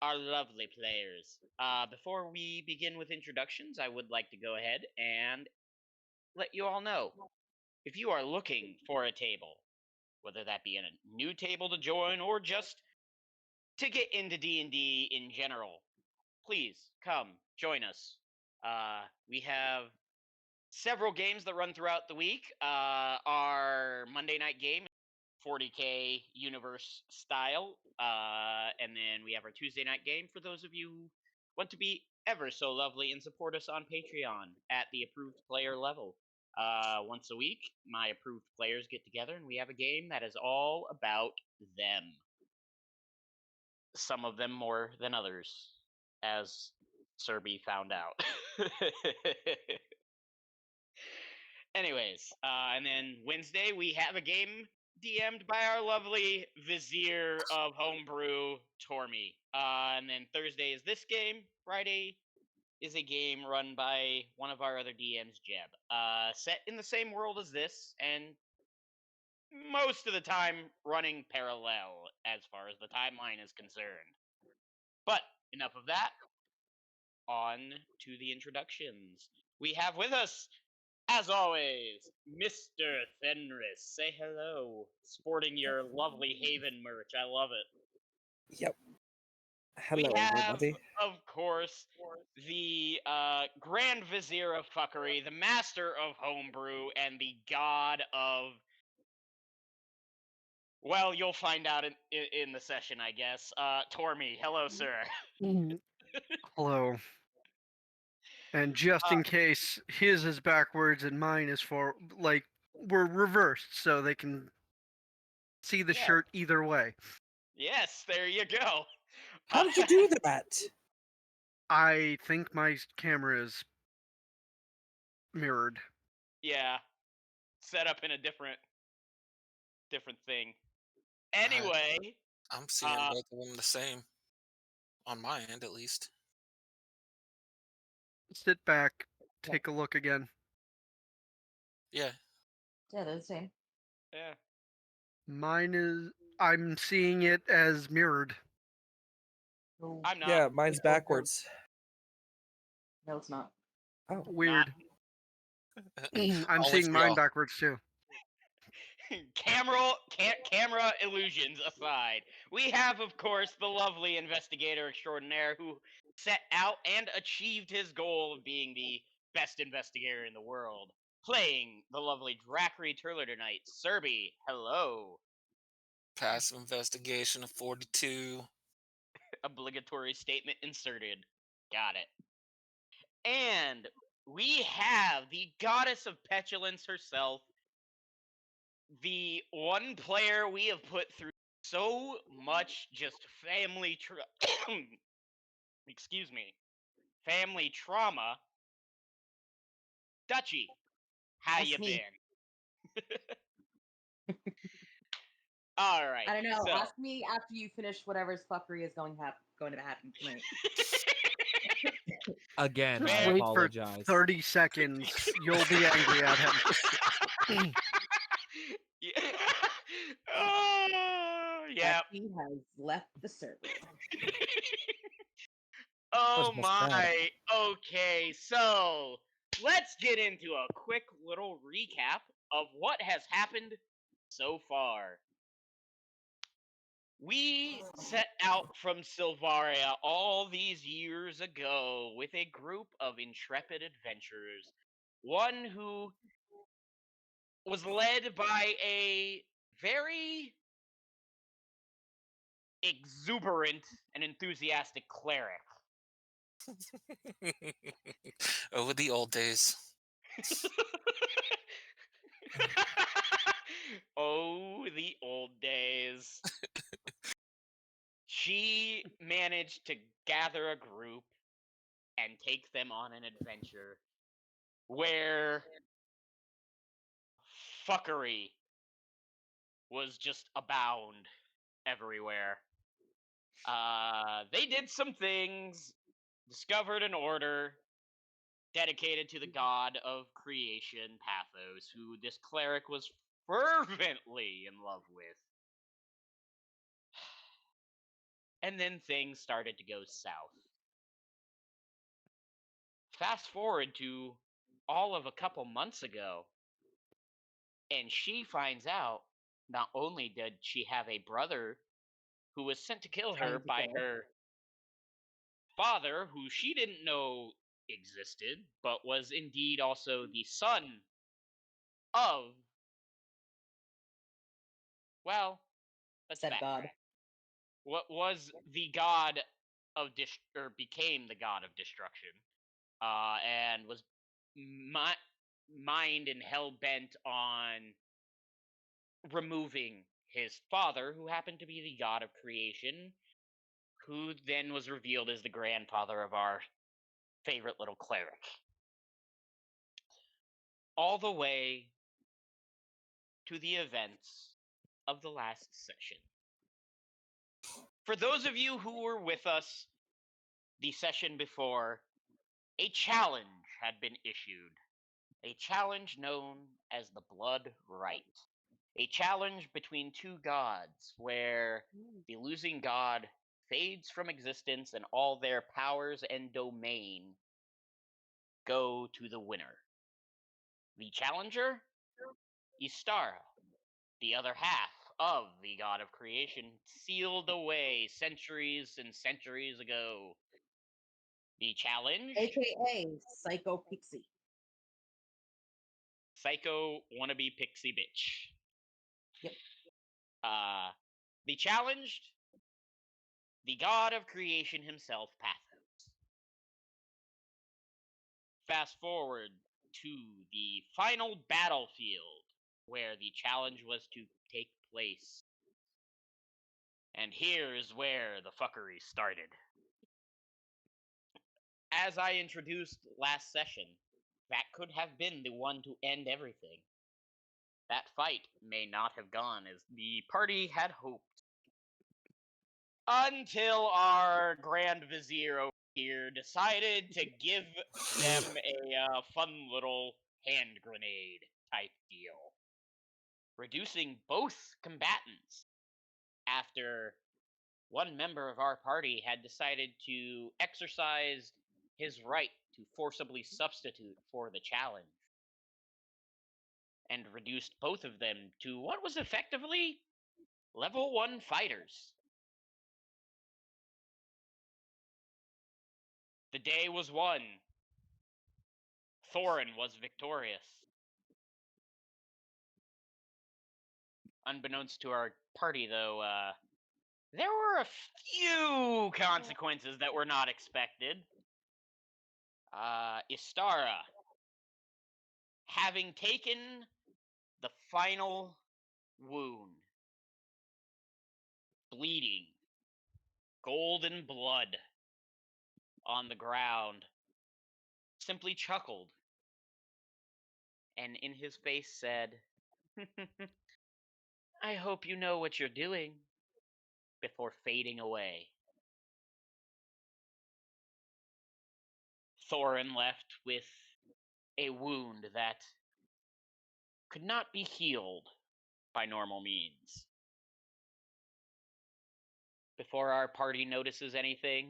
our lovely players. Before we begin with introductions, I would like to go ahead and let you all know if you are looking for a table, whether that be a new table to join or just to get into D&D in general, please come join us. We have several games that run throughout the week. Our Monday night game, 40K universe style, and then we have our Tuesday night game for those of you who want to be ever so lovely and support us on Patreon at the approved player level. Once a week, my approved players get together and we have a game that is all about them. Some of them more than others, as Serby found out. Anyways, and then Wednesday we have a game DM'd by our lovely Vizier of Homebrew, Tormy. And then Thursday is this game. Friday is a game run by one of our other DMs, Jeb. Set in the same world as this, and most of the time running parallel as far as the timeline is concerned. But enough of that. On to the introductions. We have with us, as always, Mr. Fenris. Say hello, sporting your lovely Haven merch. I love it. Yep. We Hello, have, everybody. of course, the Grand Vizier of Fuckery, the Master of Homebrew, and the God of. Well, you'll find out in the session, I guess. Tormy, hello, sir. Hello. And just in case his is backwards and mine is we're reversed so they can see the Yeah. shirt either way. Yes, there you go. How did you do that? I think my camera is mirrored. Yeah, set up in a different thing. Anyway, I'm seeing both of them the same. On my end, at least. Sit back, take a look again. Yeah. Yeah, they're the same. yeah. I'm seeing it as mirrored. Oh, I'm not. Yeah, mine's backwards. no, it's not. Oh, Weird. I'm Always seeing mine y'all. backwards too. Camera illusions aside, we have, of course, the lovely investigator extraordinaire who set out and achieved his goal of being the best investigator in the world, playing the lovely Drackery Turler tonight. Serby, hello. Passive investigation of 42. Obligatory statement inserted. Got it. And we have the goddess of petulance herself, the one player we have put through so much just excuse me, family trauma. Dutchy, how That's you me. been? All right. I don't know. So, Ask me after you finish whatever's fuckery is going to happen tonight. Again, Just I wait for apologize. 30 seconds. You'll be angry at him. yeah. Oh, yeah. He has left the server. Oh What's that? my. Okay, so let's get into a quick little recap of what has happened so far. We set out from Silvaria all these years ago with a group of intrepid adventurers. One who was led by a very exuberant and enthusiastic cleric. Over the old days. Oh, the old days. She managed to gather a group and take them on an adventure where fuckery was just abound everywhere. They did some things, discovered an order dedicated to the god of creation, Pathos, who this cleric was fervently in love with. And then things started to go south. Fast forward to all of a couple months ago, and she finds out not only did she have a brother who was sent to kill her Trying to by kill her. her father, who she didn't know existed, but was indeed also the son of, well, let's Said God. backtrack. What was the god of or became the god of destruction, and was mind and hell bent on removing his father, who happened to be the god of creation, who then was revealed as the grandfather of our favorite little cleric. All the way to the events of the last session. For those of you who were with us the session before, a challenge had been issued. A challenge known as the Blood Rite. A challenge between two gods where the losing god fades from existence and all their powers and domain go to the winner. The challenger? Istara, the other half of the god of creation, sealed away centuries and centuries ago. The challenge? AKA Psycho Pixie. Psycho wannabe pixie bitch. Yep. The challenged? The god of creation himself, Pathos. Fast forward to the final battlefield where the challenge was to take place. And here's where the fuckery started. As I introduced last session, that could have been the one to end everything. That fight may not have gone as the party had hoped. Until our Grand Vizier over here decided to give them a fun little hand grenade type deal, reducing both combatants after one member of our party had decided to exercise his right to forcibly substitute for the challenge, and reduced both of them to what was effectively level 1 fighters. The day was won. Thorin was victorious. Unbeknownst to our party, though, there were a few consequences that were not expected. Istara, having taken the final wound, bleeding, golden blood on the ground, simply chuckled and in his face said, I hope you know what you're doing, before fading away. Thorin left with a wound that could not be healed by normal means. Before our party notices anything,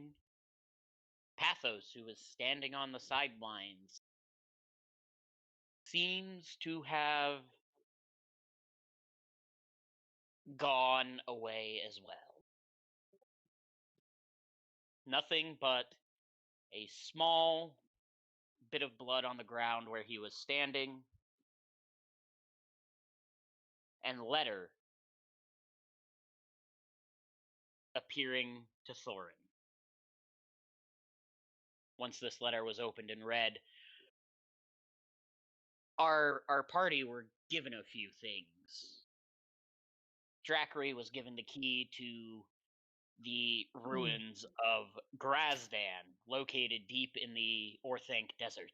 Pathos, who was standing on the sidelines, seems to have gone away as well. Nothing but a small bit of blood on the ground where he was standing, and letter appearing to Thorin. Once this letter was opened and read, our party were given a few things. Drackery was given the key to the ruins of Grazdan, located deep in the Orthanc Desert.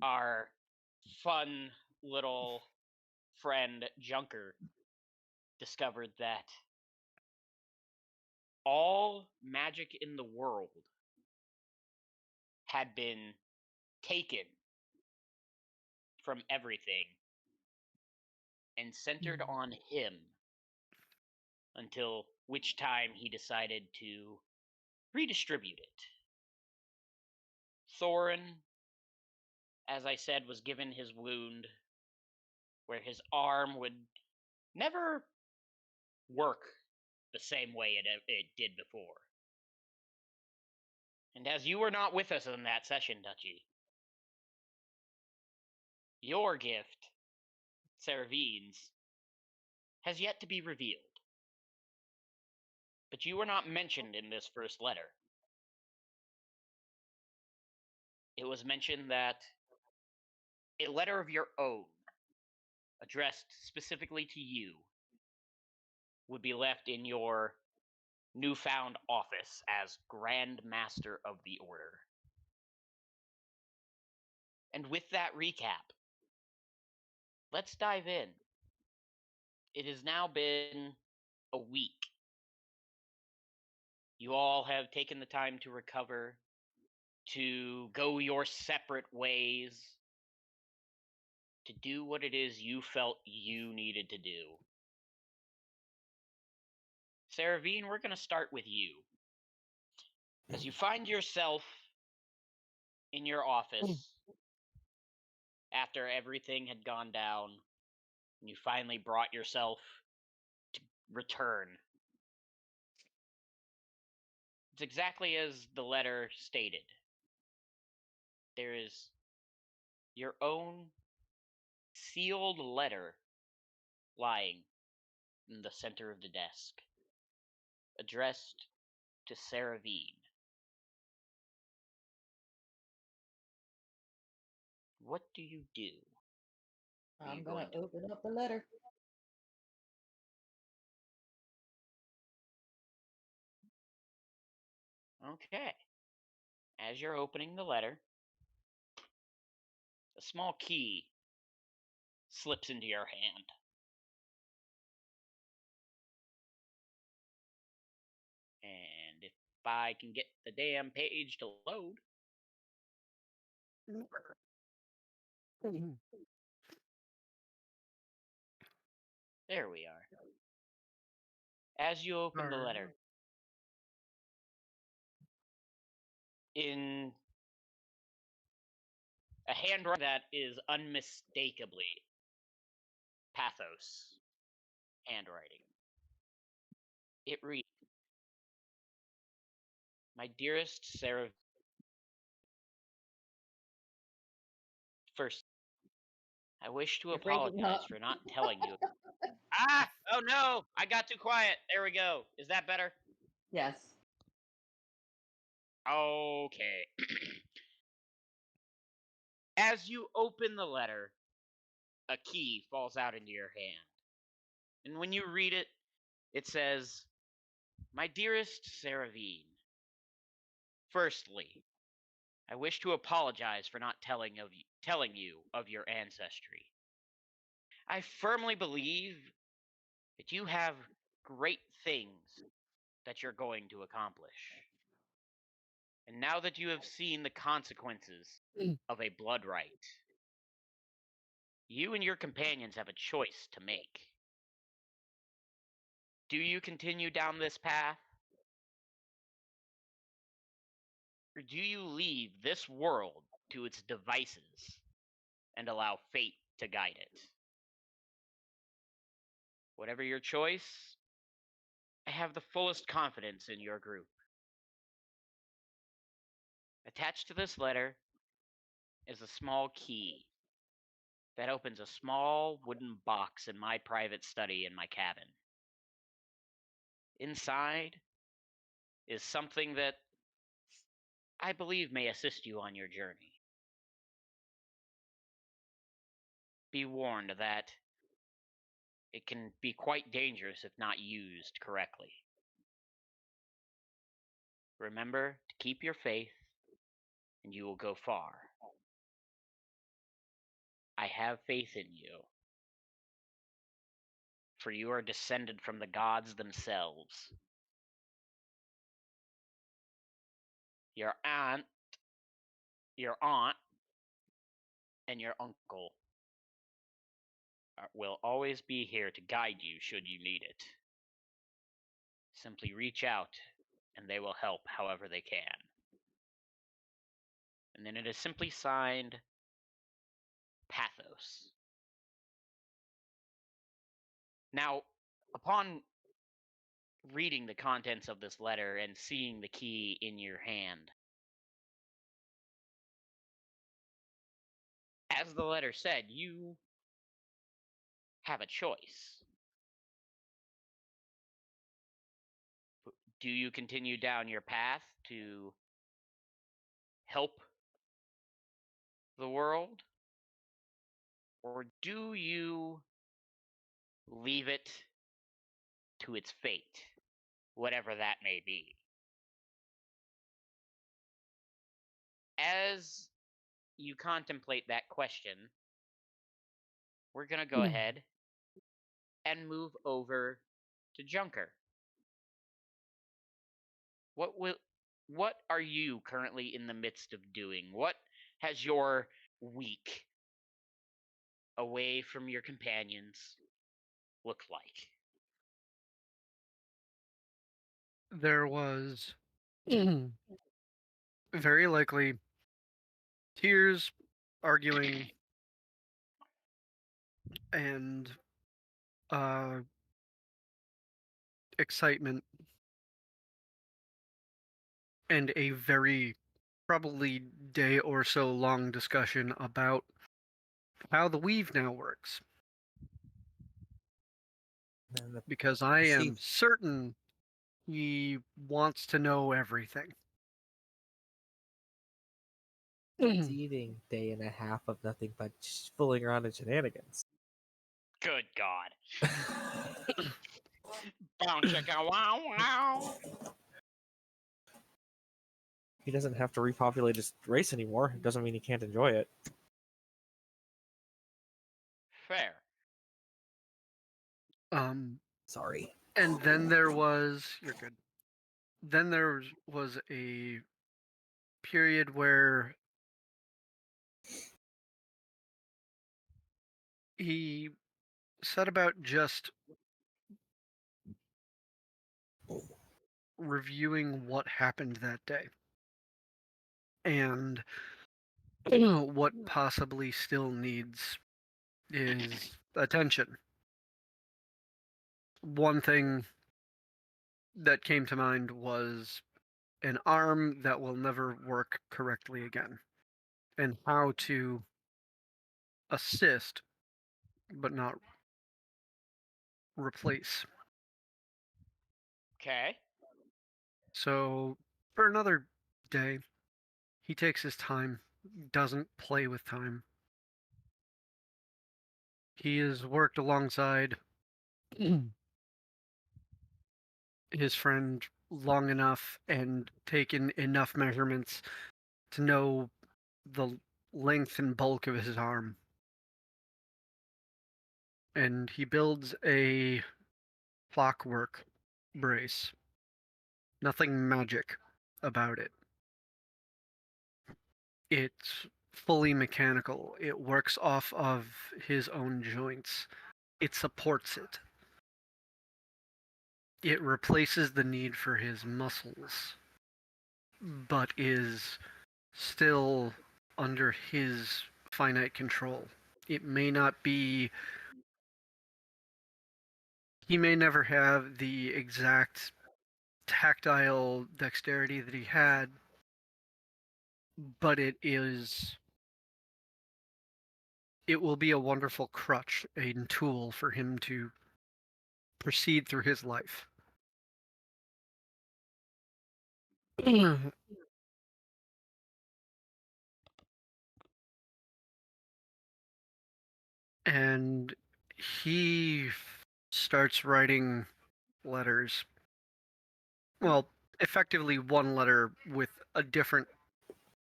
Our fun little friend Junker discovered that all magic in the world had been taken from everything and centered on him until which time he decided to redistribute it. Thorin, as I said, was given his wound where his arm would never work the same way it did before. And as you were not with us in that session, Dutchy, your gift, Seravine's, has yet to be revealed. But you were not mentioned in this first letter. It was mentioned that a letter of your own, addressed specifically to you, would be left in your newfound office as Grand Master of the Order. And with that recap, let's dive in. It has now been a week. You all have taken the time to recover, to go your separate ways, to do what it is you felt you needed to do. Saravine, we're going to start with you. As you find yourself in your office after everything had gone down, and you finally brought yourself to return. It's exactly as the letter stated. There is your own sealed letter lying in the center of the desk, addressed to Saravine. What do you do? I'm going to open up the letter. Okay. As you're opening the letter, a small key slips into your hand. And if I can get the damn page to load. There we are. As you open the letter, in a handwriting that is unmistakably Pathos handwriting, it reads, "My dearest Sarah, first, I wish to You're breaking apologize up. for not telling you." Ah! Oh no! I got too quiet. There we go. Is that better? Yes. Okay. As you open the letter, a key falls out into your hand. And when you read it, it says, "My dearest Saravine, firstly, I wish to apologize for not telling you of your ancestry. I firmly believe that you have great things that you're going to accomplish. And now that you have seen the consequences of a blood rite, you and your companions have a choice to make. Do you continue down this path? Or do you leave this world to its devices and allow fate to guide it? Whatever your choice, I have the fullest confidence in your group." Attached to this letter is a small key that opens a small wooden box in my private study in my cabin. Inside is something that I believe may assist you on your journey. Be warned that it can be quite dangerous if not used correctly. Remember to keep your faith, and you will go far. I have faith in you, for you are descended from the gods themselves. Your aunt, and your uncle will always be here to guide you should you need it. simply reach out and they will help however they can. And then it is simply signed Pathos. Now, upon reading the contents of this letter and seeing the key in your hand, as the letter said, you have a choice. Do you continue down your path to help the world? Or do you leave it to its fate, whatever that may be? As you contemplate that question, we're going to go ahead and move over to Junker. What are you currently in the midst of doing? What has your week away from your companions look like? There was very likely tears, arguing, and excitement, and a very probably day or so long discussion about how the weave now works. And Because I See- am certain he wants to know everything. preceding day and a half of nothing but fooling around and shenanigans. Good God. Bow chicka wow wow. He doesn't have to repopulate his race anymore. It doesn't mean he can't enjoy it. Fair. Sorry. And then there was you're good. Then there was a period where he set about just reviewing what happened that day and what possibly still needs his attention. One thing that came to mind was an arm that will never work correctly again, and how to assist but not replace. Okay. So, for another day, he takes his time, doesn't play with time. He has worked alongside his friend long enough and taken enough measurements to know the length and bulk of his arm. And he builds a clockwork brace. Nothing magic about it. It's fully mechanical. It works off of his own joints. It supports it. It replaces the need for his muscles, but is still under his finite control. It may not be. He may never have the exact tactile dexterity that he had, but it will be a wonderful crutch, a tool for him to proceed through his life. And he starts writing letters. Well, effectively one letter with a different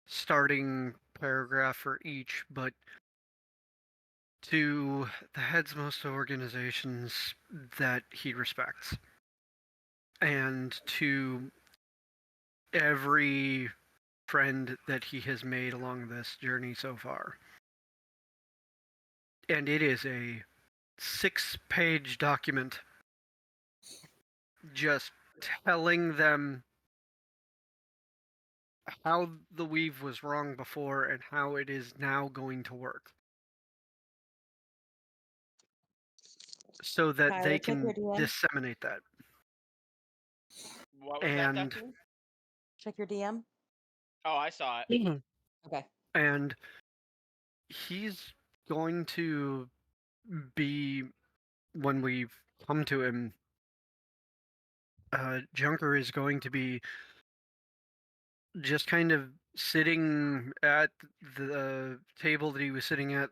starting paragraph for each, but to the heads most organizations that he respects, and to every friend that he has made along this journey so far. And it is a 6-page document just telling them how the weave was wrong before and how it is now going to work, so that Tyler, they check your can DM. disseminate that. What was that, And Dustin? Check your DM. Oh, I saw it. Okay. and he's going to be, when we come to him, Junker is going to be just kind of sitting at the table that he was sitting at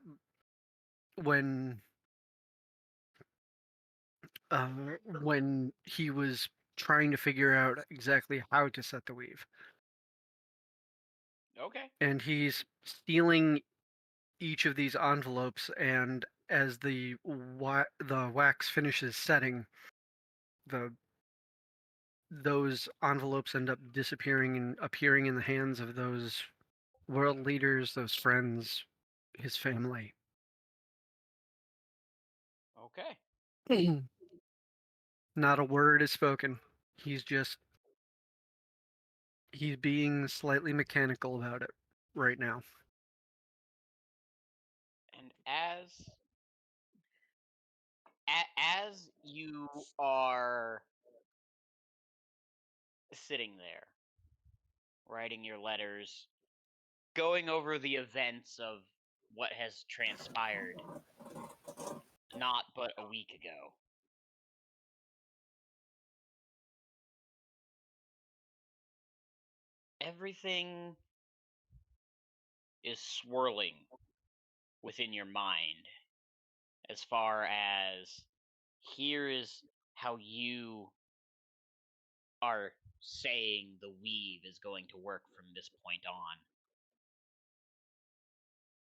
when uh, when he was trying to figure out exactly how to set the weave. Okay. And he's stealing each of these envelopes, and as the wax finishes setting, those envelopes end up disappearing and appearing in the hands of those world leaders, those friends, his family. Okay. Not a word is spoken. He's being slightly mechanical about it right now. And as you are sitting there, writing your letters, going over the events of what has transpired not but a week ago, everything is swirling within your mind as far as here is how you are saying the weave is going to work from this point on.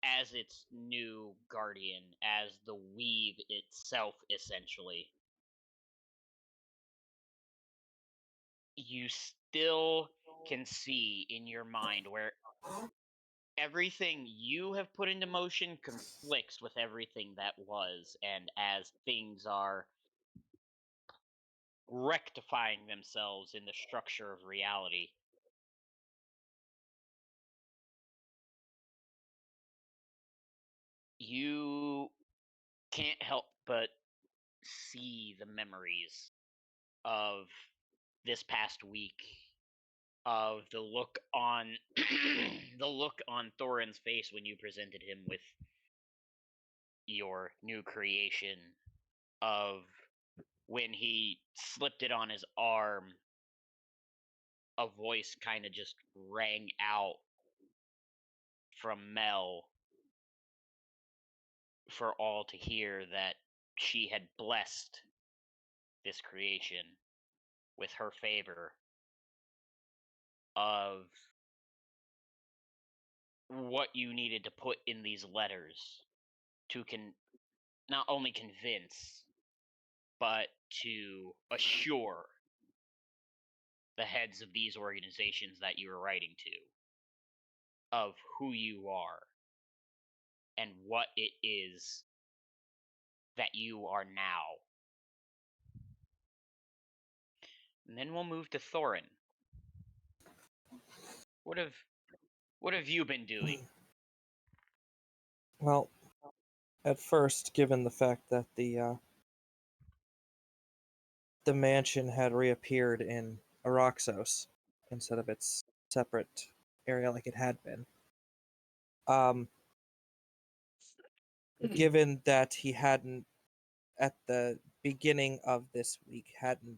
As its new guardian, as the weave itself, essentially. You still can see in your mind where everything you have put into motion conflicts with everything that was, and as things are rectifying themselves in the structure of reality, you can't help but see the memories of this past week, of the look on the look on Thorin's face when you presented him with your new creation, of when he slipped it on his arm, a voice kind of just rang out from Mel for all to hear that she had blessed this creation with her favor, of what you needed to put in these letters to not only convince but to assure the heads of these organizations that you were writing to of who you are and what it is that you are now. And then we'll move to Thorin. What have you been doing? Well, at first, given the fact that the mansion had reappeared in Araxos instead of its separate area like it had been, given that he hadn't, at the beginning of this week, hadn't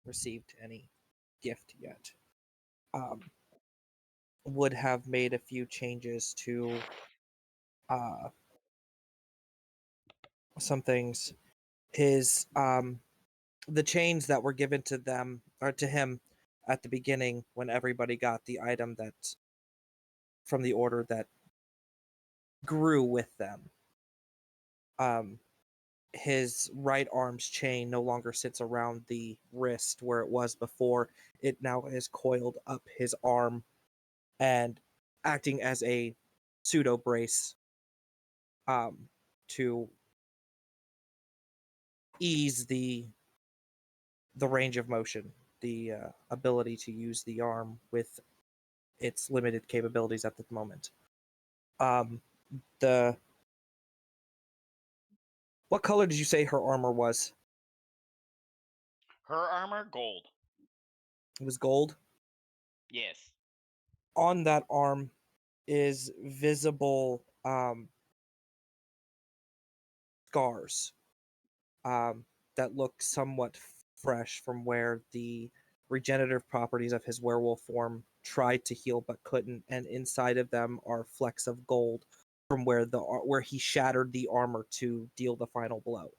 received any gift yet, would have made a few changes to some things. His the chains that were given to them or to him at the beginning when everybody got the item that from the order that grew with them. His right arm's chain no longer sits around the wrist where it was before. It now is coiled up his arm and acting as a pseudo brace to ease the range of motion the ability to use the arm with its limited capabilities at the moment. The What color did you say her armor was? Her armor, gold. It was gold. Yes. On that arm is visible scars that look somewhat fresh from where the regenerative properties of his werewolf form tried to heal but couldn't, and inside of them are flecks of gold from where he shattered the armor to deal the final blow.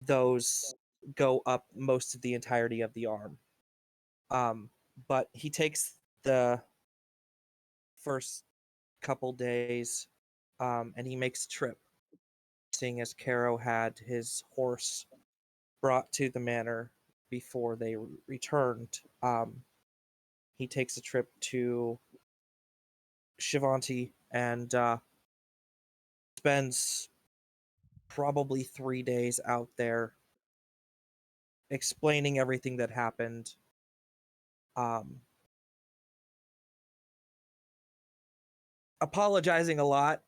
Those go up most of the entirety of the arm. But he takes the first couple days and he makes a trip, seeing as Caro had his horse brought to the manor before they returned. He takes a trip to Shivanti and spends probably 3 days out there explaining everything that happened. Apologizing a lot.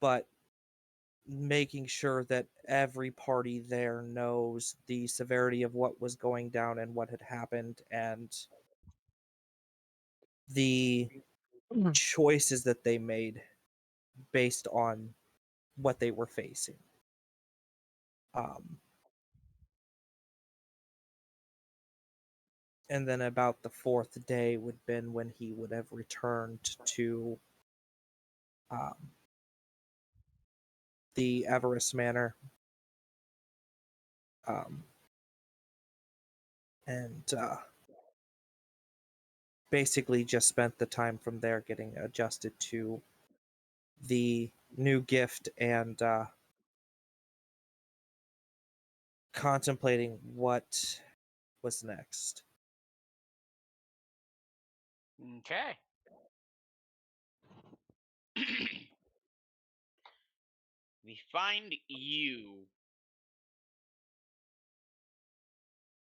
But making sure that every party there knows the severity of what was going down and what had happened and the choices that they made based on what they were facing. And then about the fourth day would have been when he would have returned to the Avarice Manor. And basically just spent the time from there getting adjusted to the new gift and contemplating what was next. Okay. We find you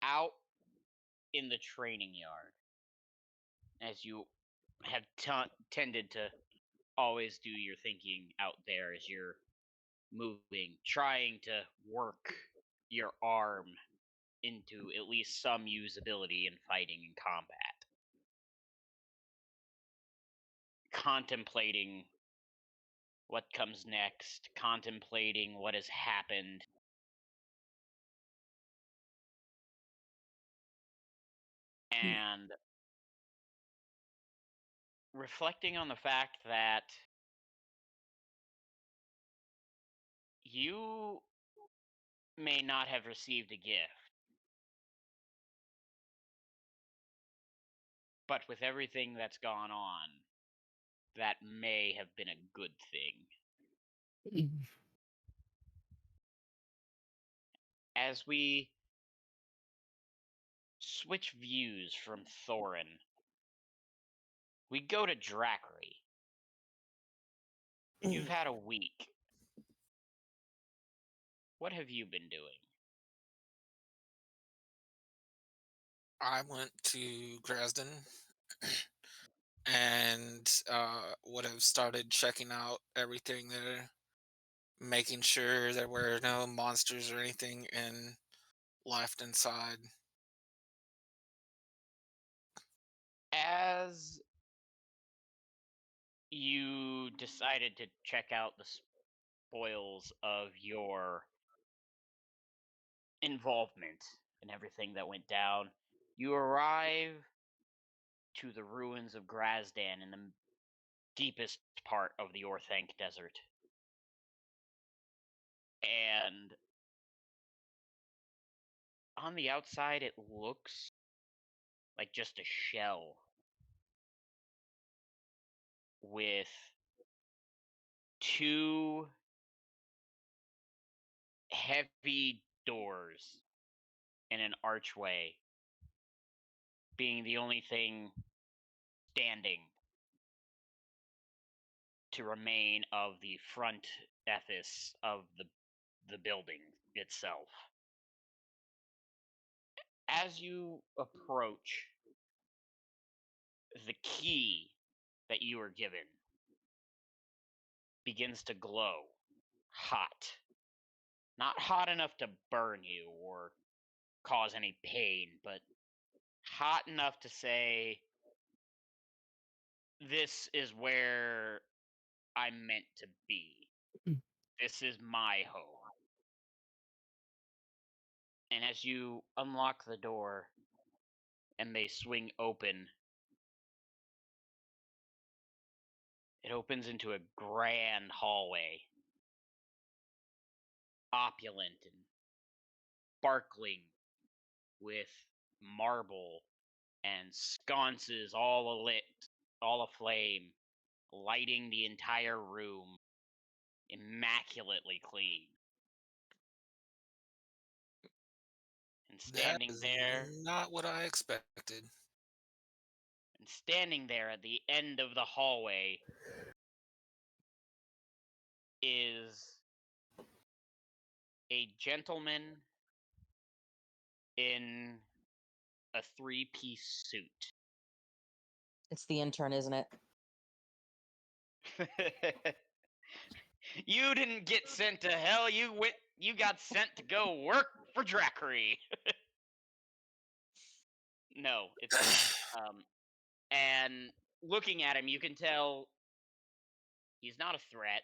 out in the training yard, as you have tended to always do your thinking out there as you're moving, trying to work your arm into at least some usability in fighting and combat. Contemplating what comes next, contemplating what has happened. And reflecting on the fact that you may not have received a gift, but with everything that's gone on, that may have been a good thing. As we switch views from Thorin, we go to Drackery. You've had a week. What have you been doing? I went to Dresden and would have started checking out everything there, making sure there were no monsters or anything left inside. As you decided to check out the spoils of your involvement in everything that went down, you arrive to the ruins of Grazdan in the deepest part of the Orthanc Desert. And on the outside, it looks like just a shell with two heavy doors and an archway being the only thing standing to remain of the front ethos of the the building itself. As you approach, the key that you are given begins to glow hot. Not hot enough to burn you or cause any pain, but hot enough to say, this is where I'm meant to be. This is my home. And as you unlock the door and they swing open, it opens into a grand hallway, opulent and sparkling with marble and sconces all alit, all aflame, lighting the entire room, immaculately clean. And That standing is there, not what I expected. and standing there at the end of the hallway is a gentleman in a three-piece suit. It's the intern, isn't it? You didn't get sent to hell. You got sent to go work for Drackery. No, it's and looking at him, you can tell he's not a threat.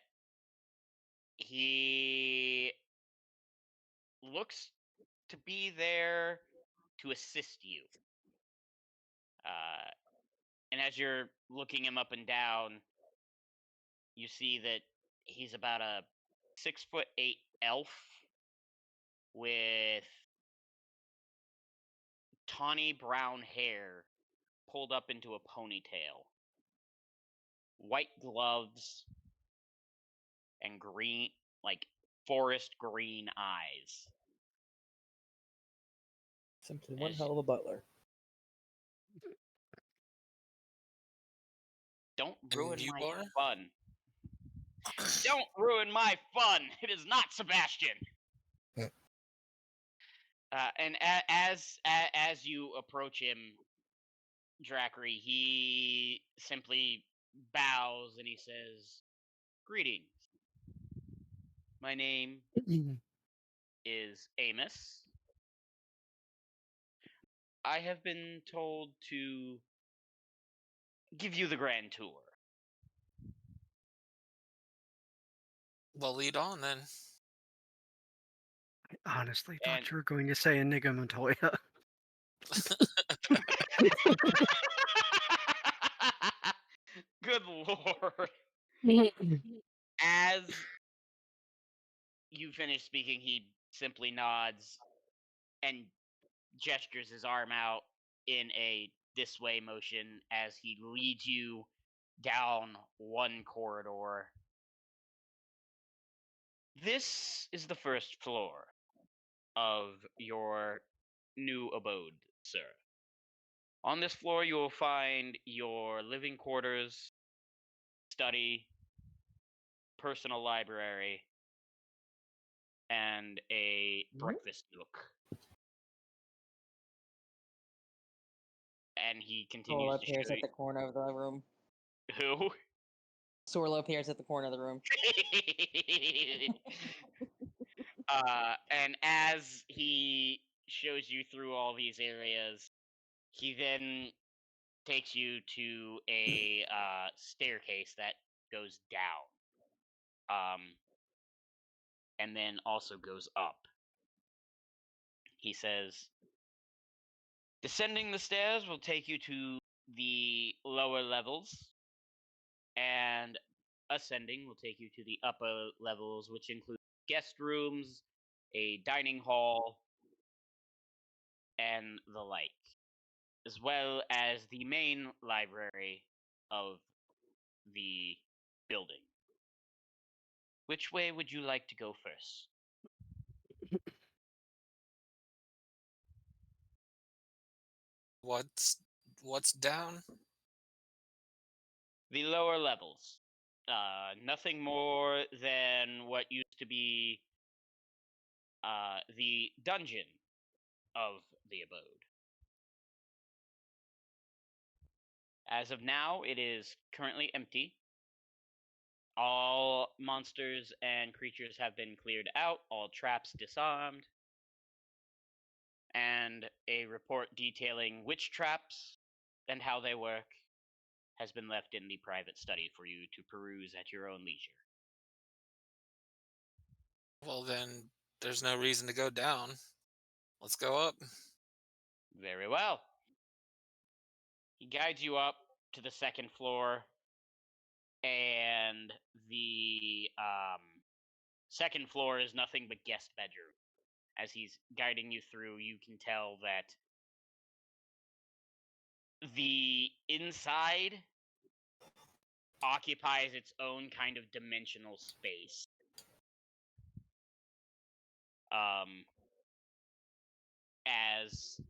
He looks to be there to assist you. And as you're looking him up and down, you see that he's about a 6'8" elf with tawny brown hair pulled up into a ponytail, white gloves, and green, like forest green eyes. Simply one As- hell of a butler. Don't And ruin you my are? fun. Don't ruin my fun. It is not Sebastian. And as you approach him, Drackery, he simply bows and he says, "Greetings. My name is Amos. I have been told to give you the grand tour." Well, lead on then. I honestly And thought you were going to say Inigo Montoya. Good lord. As you finish speaking, he simply nods and gestures his arm out in a this way motion as he leads you down one corridor. This is the first floor of your new abode, sir. On this floor, you will find your living quarters, study, personal library, and a breakfast nook. And he continues Sorlo to appears show at the corner of the room. you who. Sorlo appears at the corner of the room. And as he shows you through all these areas, he then takes you to a staircase that goes down, and then also goes up. He says, "Descending the stairs will take you to the lower levels, and ascending will take you to the upper levels, which include guest rooms, a dining hall, and the like, as well as the main library of the building. Which way would you like to go first?" What's down? The lower levels. Nothing more than what used to be the dungeon of the abode. As of now, it is currently empty. All monsters and creatures have been cleared out, all traps disarmed, and a report detailing which traps and how they work has been left in the private study for you to peruse at your own leisure. Well, then there's no reason to go down. Let's go up. Very well. He guides you up to the second floor, and the second floor is nothing but guest bedroom. As he's guiding you through, you can tell that the inside occupies its own kind of dimensional space. As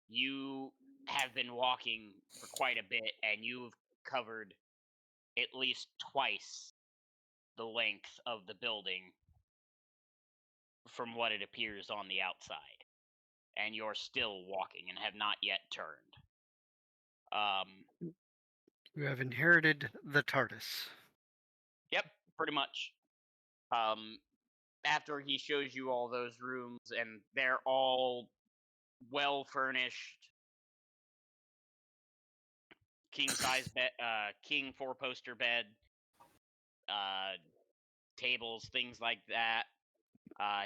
you have been walking for quite a bit, and you've covered at least twice the length of the building from what it appears on the outside, and you're still walking and have not yet turned. You have inherited the TARDIS. Yep, pretty much. After he shows you all those rooms, and they're all well furnished, king size bed, king 4-poster bed, tables, things like that.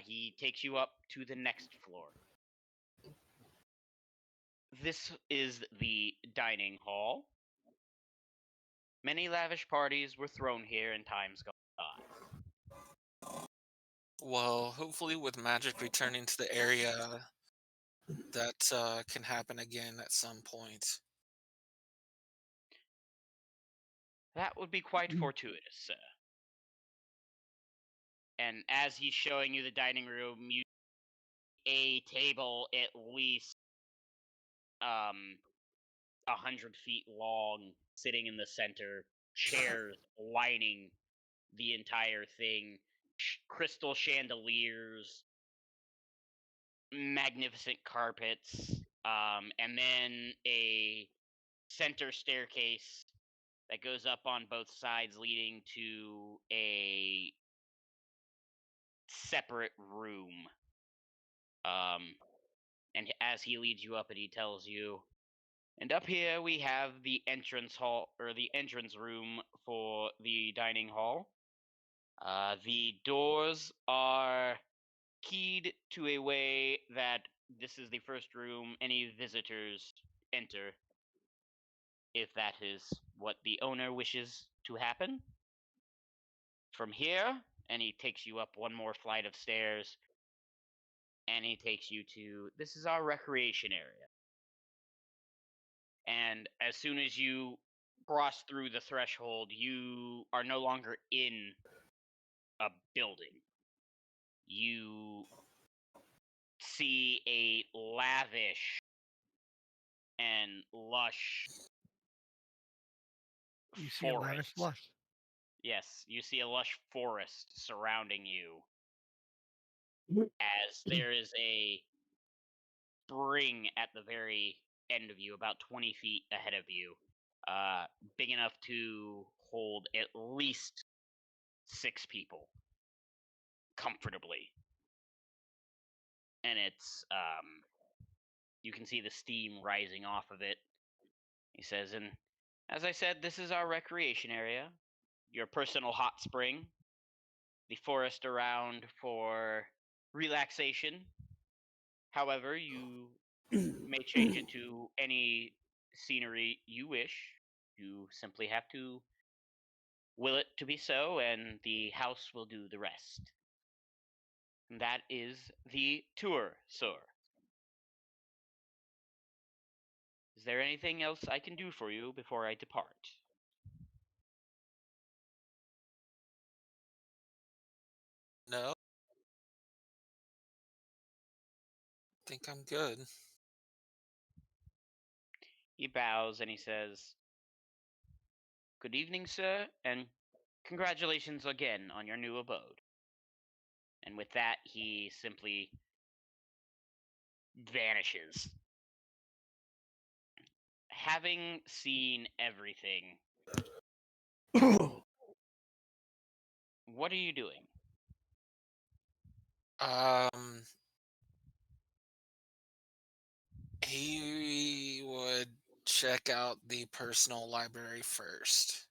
He takes you up to the next floor. This is the dining hall. Many lavish parties were thrown here in times gone by. Well, hopefully with magic returning to the area, that can happen again at some point. That would be quite fortuitous, sir. And as he's showing you the dining room, you see a table at least 100 feet long, sitting in the center, chairs lining the entire thing, crystal chandeliers, magnificent carpets, and then a center staircase that goes up on both sides, leading to a separate room. And as he leads you up, and he tells you, and up here we have the entrance hall, or the entrance room for the dining hall. The doors are keyed to a way that this is the first room any visitors enter, if that is what the owner wishes to happen. From here, and he takes you up one more flight of stairs, and he takes you to, this is our recreation area. And as soon as you cross through the threshold, you are no longer in a building. You see a lavish and lush You see a lavish forest. lush. Yes, you see a lush forest surrounding you, as there is a spring at the very end of you, about 20 feet ahead of you, big enough to hold at least 6 people comfortably. And it's, you can see the steam rising off of it. He says, and as I said, this is our recreation area, your personal hot spring, the forest around for relaxation. However, you may change it to any scenery you wish. You simply have to will it to be so, and the house will do the rest. And that is the tour, sir. Is there anything else I can do for you before I depart? No, think I'm good. He bows and he says, good evening, sir, and congratulations again on your new abode. And with that, he simply vanishes. Having seen everything, what are you doing? He would check out the personal library first.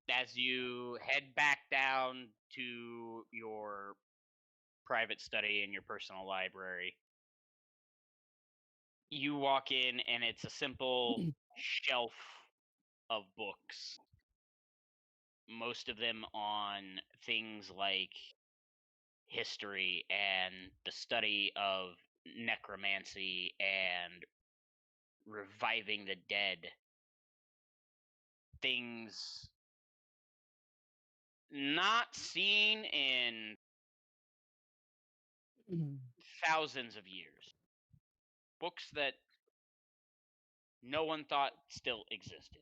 As you head back down to your private study in your personal library, you walk in and it's a simple shelf of books. Most of them on things like history and the study of necromancy and reviving the dead. Things not seen in thousands of years. Books that no one thought still existed.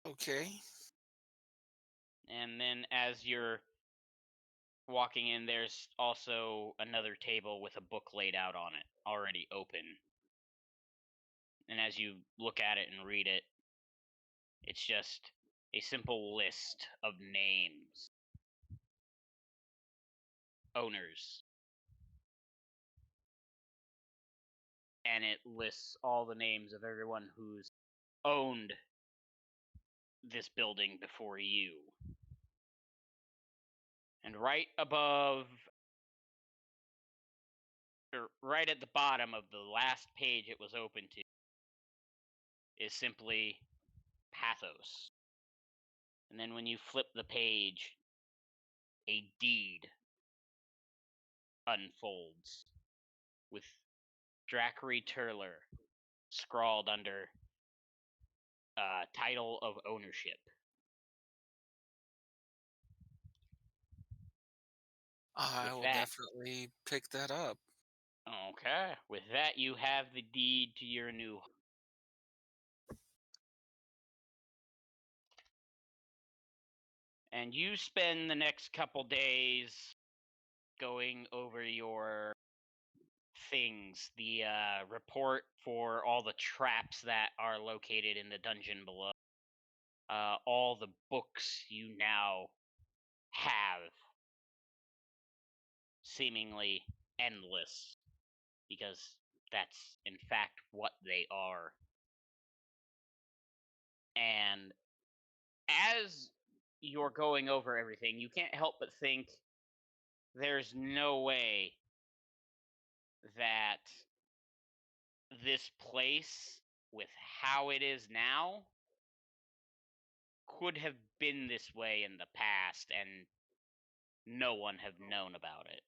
Okay. And then as you're walking in, there's also another table with a book laid out on it, already open. And as you look at it and read it, it's just a simple list of names, owners, and it lists all the names of everyone who's owned this building before you. And right above, or right at the bottom of the last page it was open to, is simply pathos. And then when you flip the page, a deed unfolds with Drackery Turler scrawled under title of ownership. I With will that, definitely pick that up. okay. With that, you have the deed to your new. And you spend the next couple days going over your things, the report for all the traps that are located in the dungeon below, all the books you now have, seemingly endless, because that's in fact what they are. And as you're going over everything, you can't help but think there's no way that this place, with how it is now, could have been this way in the past and no one have known about it.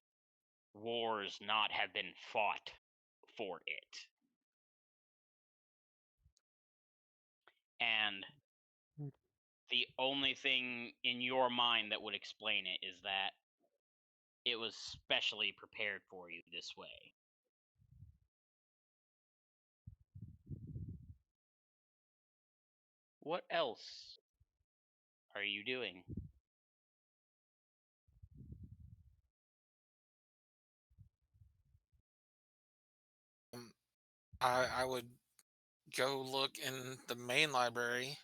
Wars not have been fought for it. And the only thing in your mind that would explain it is that it was specially prepared for you this way. What else are you doing? I would go look in the main library.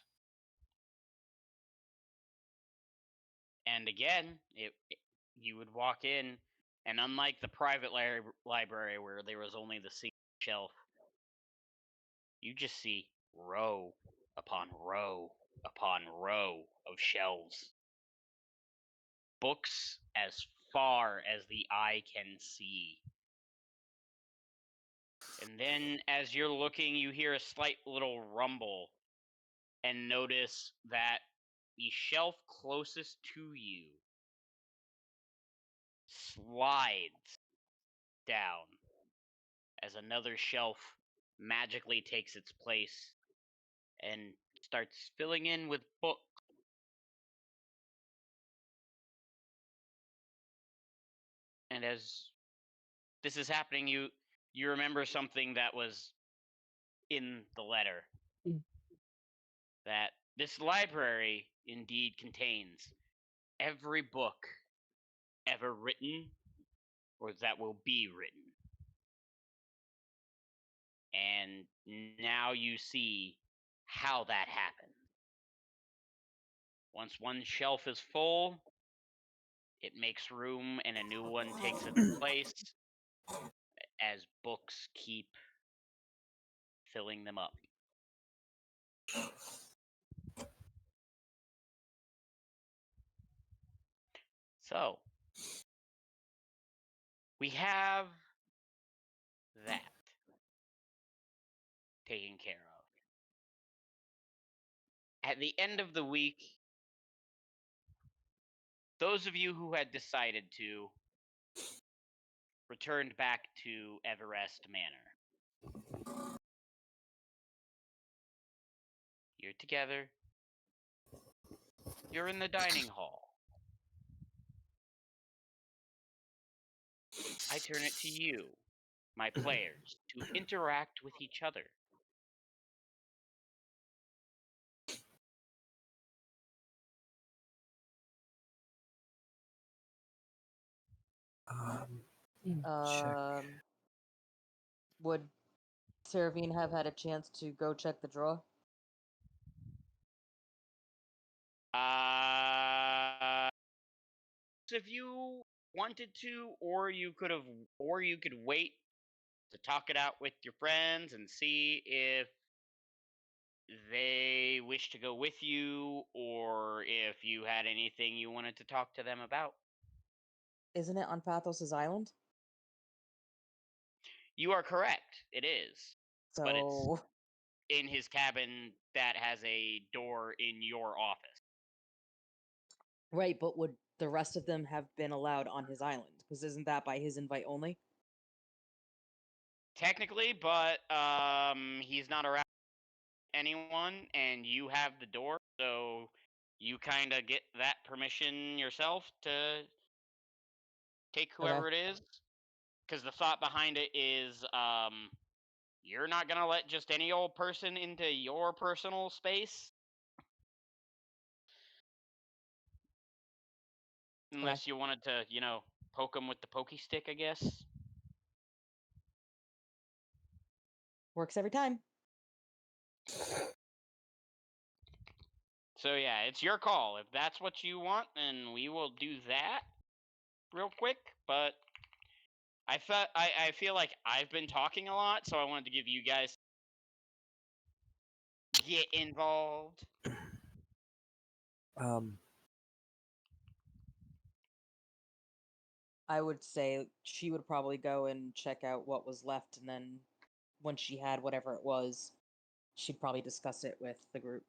And again, you would walk in, and unlike the private library where there was only the single shelf, you just see row upon row upon row of shelves. Books as far as the eye can see. And then as you're looking, you hear a slight little rumble and notice that the shelf closest to you slides down as another shelf magically takes its place and starts filling in with books. And as this is happening, you remember something that was in the letter. Mm. That This library indeed contains every book ever written or that will be written. And now you see how that happened. Once one shelf is full, it makes room and a new one takes its place as books keep filling them up. So, we have that taken care of. At the end of the week, those of you who had decided to returned back to Everest Manor. You're together. You're in the dining hall. I turn it to you, my players, to interact with each other. Check. Would Seraphine have had a chance to go check the drawer? If you wanted to, or you could wait to talk it out with your friends and see if they wish to go with you, or if you had anything you wanted to talk to them about. Isn't it on Pathos' island? You are correct. It is. But it's So, in his cabin that has a door in your office. right, but would the rest of them have been allowed on his island? Because isn't that by his invite only? Technically, but he's not around anyone, and you have the door, so you kind of get that permission yourself to take whoever it is. Because the thought behind it is, you're not gonna let just any old person into your personal space, unless you wanted to, poke them with the pokey stick, I guess. Works every time. So yeah, it's your call. If that's what you want, then we will do that real quick. But I feel like I've been talking a lot, so I wanted to give you guys get involved. I would say she would probably go and check out what was left, and then once she had whatever it was, she'd probably discuss it with the group.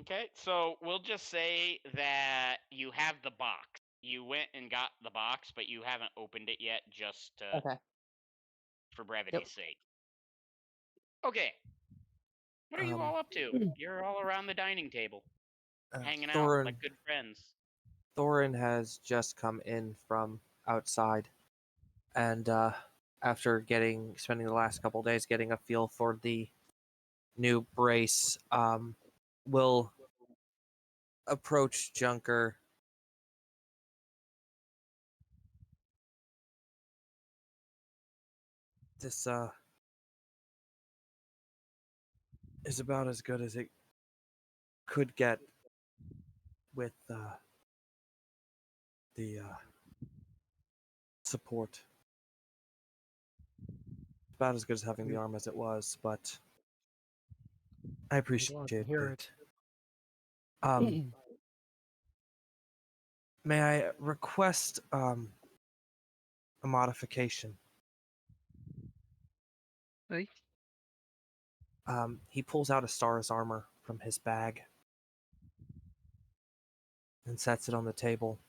Okay, so we'll just say that you have the box. You went and got the box, but you haven't opened it yet, just for brevity's sake. Okay. What are you all up to? You're all around the dining table, hanging out like good friends. Thorin has just come in from outside, and after spending the last couple days getting a feel for the new brace, will approach Junker. This is about as good as it could get with the support. About as good as having the arm as it was, but I appreciate it. Hear it. May I request a modification? Hey? He pulls out a star's armor from his bag and sets it on the table.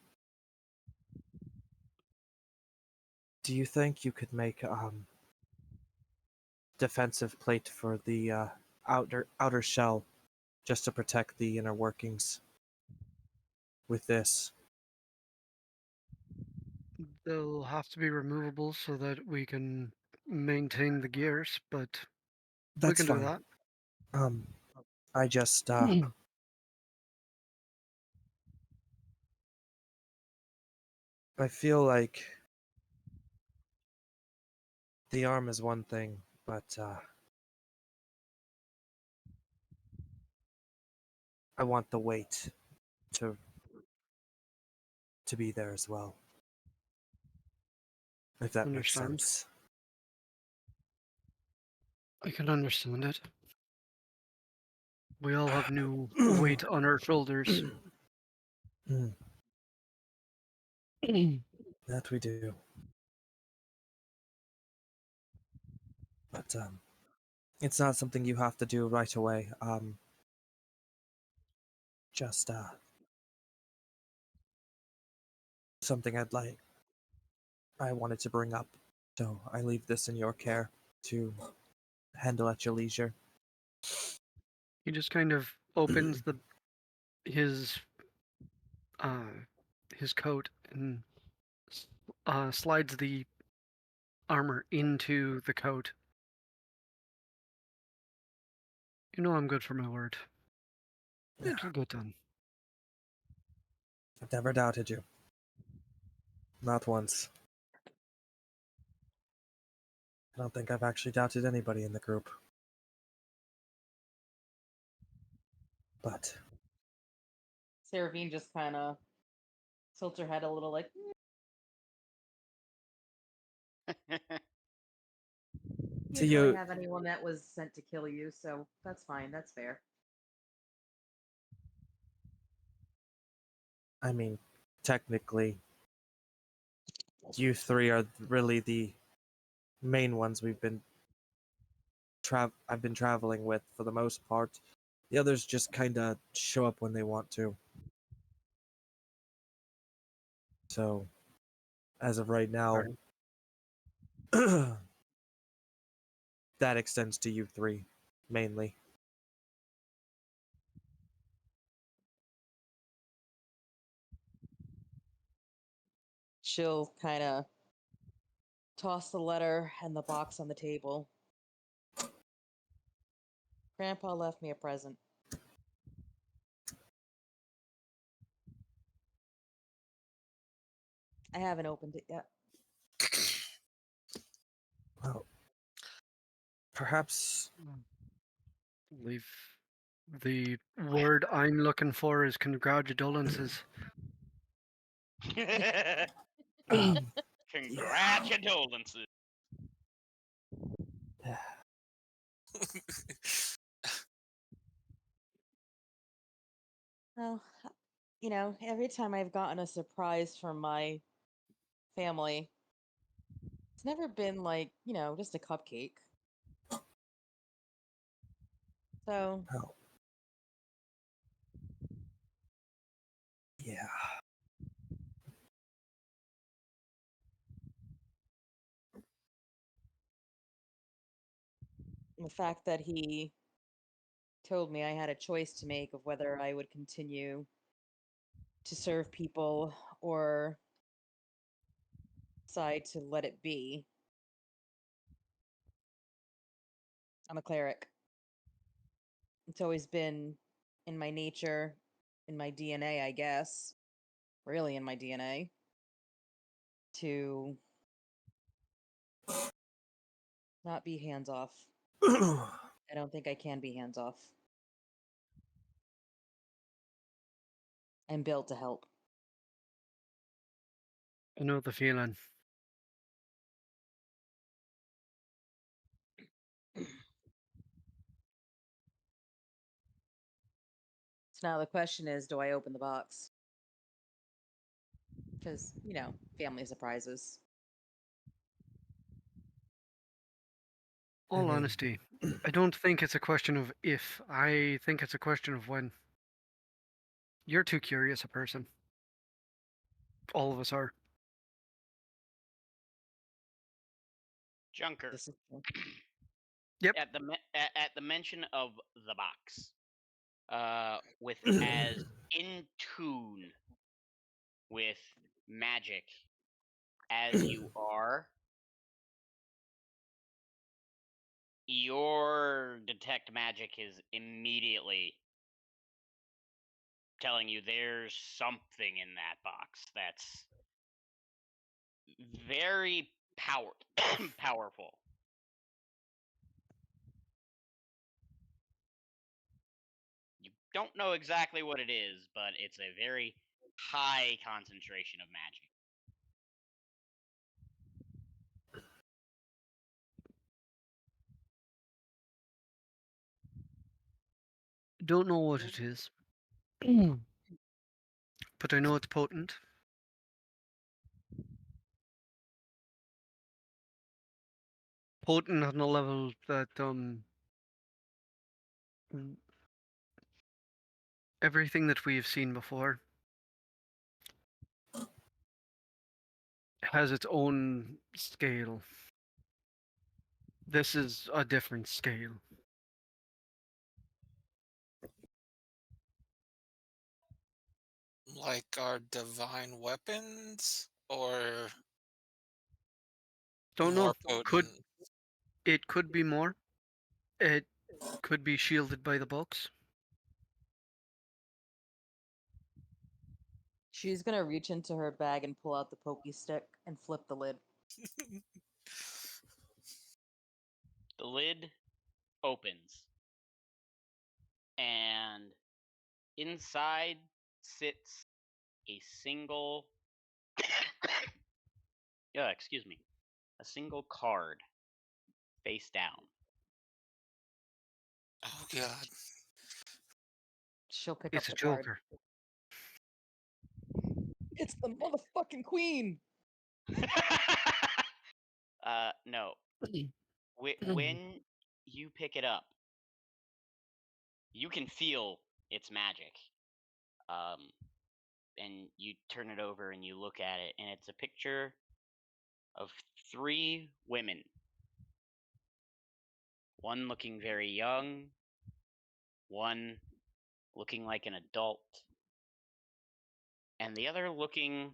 Do you think you could make defensive plate for the outer shell just to protect the inner workings with this? They'll have to be removable so that we can maintain the gears, but we That's can fine. do that. I just I feel like the arm is one thing, but I want the weight to be there as well. If that makes Understand. sense. I can understand it. We all have new weight on our shoulders. Mm, that we do. But it's not something you have to do right away. Just something I wanted to bring up. So I leave this in your care to handle at your leisure. He just kind of opens his uh his coat and slides the armor into the coat. You know I'm good for my word. Yeah. It'll get done. I've never doubted you. Not once. I don't think I've actually doubted anybody in the group. But Seraphine just kind of tilts her head a little, like, to you didn't really you, have anyone that was sent to kill you, so that's fine. That's fair. I mean, technically, you three are really the main ones I've been traveling with for the most part. The others just kind of show up when they want to. So, as of right now, Sorry. that extends to you three, mainly. She'll kind of toss the letter and the box on the table. Grandpa left me a present. I haven't opened it yet. Well, perhaps. Leave. The word I'm looking for is congratulations. Yeah. Congratulations. Well, every time I've gotten a surprise from my family, it's never been like, just a cupcake. So, Oh. Yeah. the fact that he told me I had a choice to make of whether I would continue to serve people or decide to let it be. I'm a cleric. It's always been in my nature, in my DNA, I guess, really in my DNA, to not be hands off. I don't think I can be hands off. I'm built to help. I know the feeling. So now the question is, do I open the box? Because, family surprises. I All mean, honesty, I don't think it's a question of if. I think it's a question of when. You're too curious a person. All of us are. Junker. This is true. Yep. At the mention of the box, with as in tune with magic as you are, Your detect magic is immediately telling you there's something in that box that's very powerful. You don't know exactly what it is, but it's a very high concentration of magic. Don't know what it is, but I know it's potent. Potent on a level that everything that we've seen before has its own scale. This is a different scale. Like our divine weapons, or Don't know. more Could potent? it could be more? It could be shielded by the books. She's gonna reach into her bag and pull out the pokey stick and flip the lid. The lid opens, and inside sits a single excuse me, a single card face down. Oh god. She'll pick It's up a the card. joker. It's the motherfucking queen. No. When you pick it up, you can feel its magic. And you turn it over and you look at it, and it's a picture of 3 women. One looking very young, one looking like an adult, and the other looking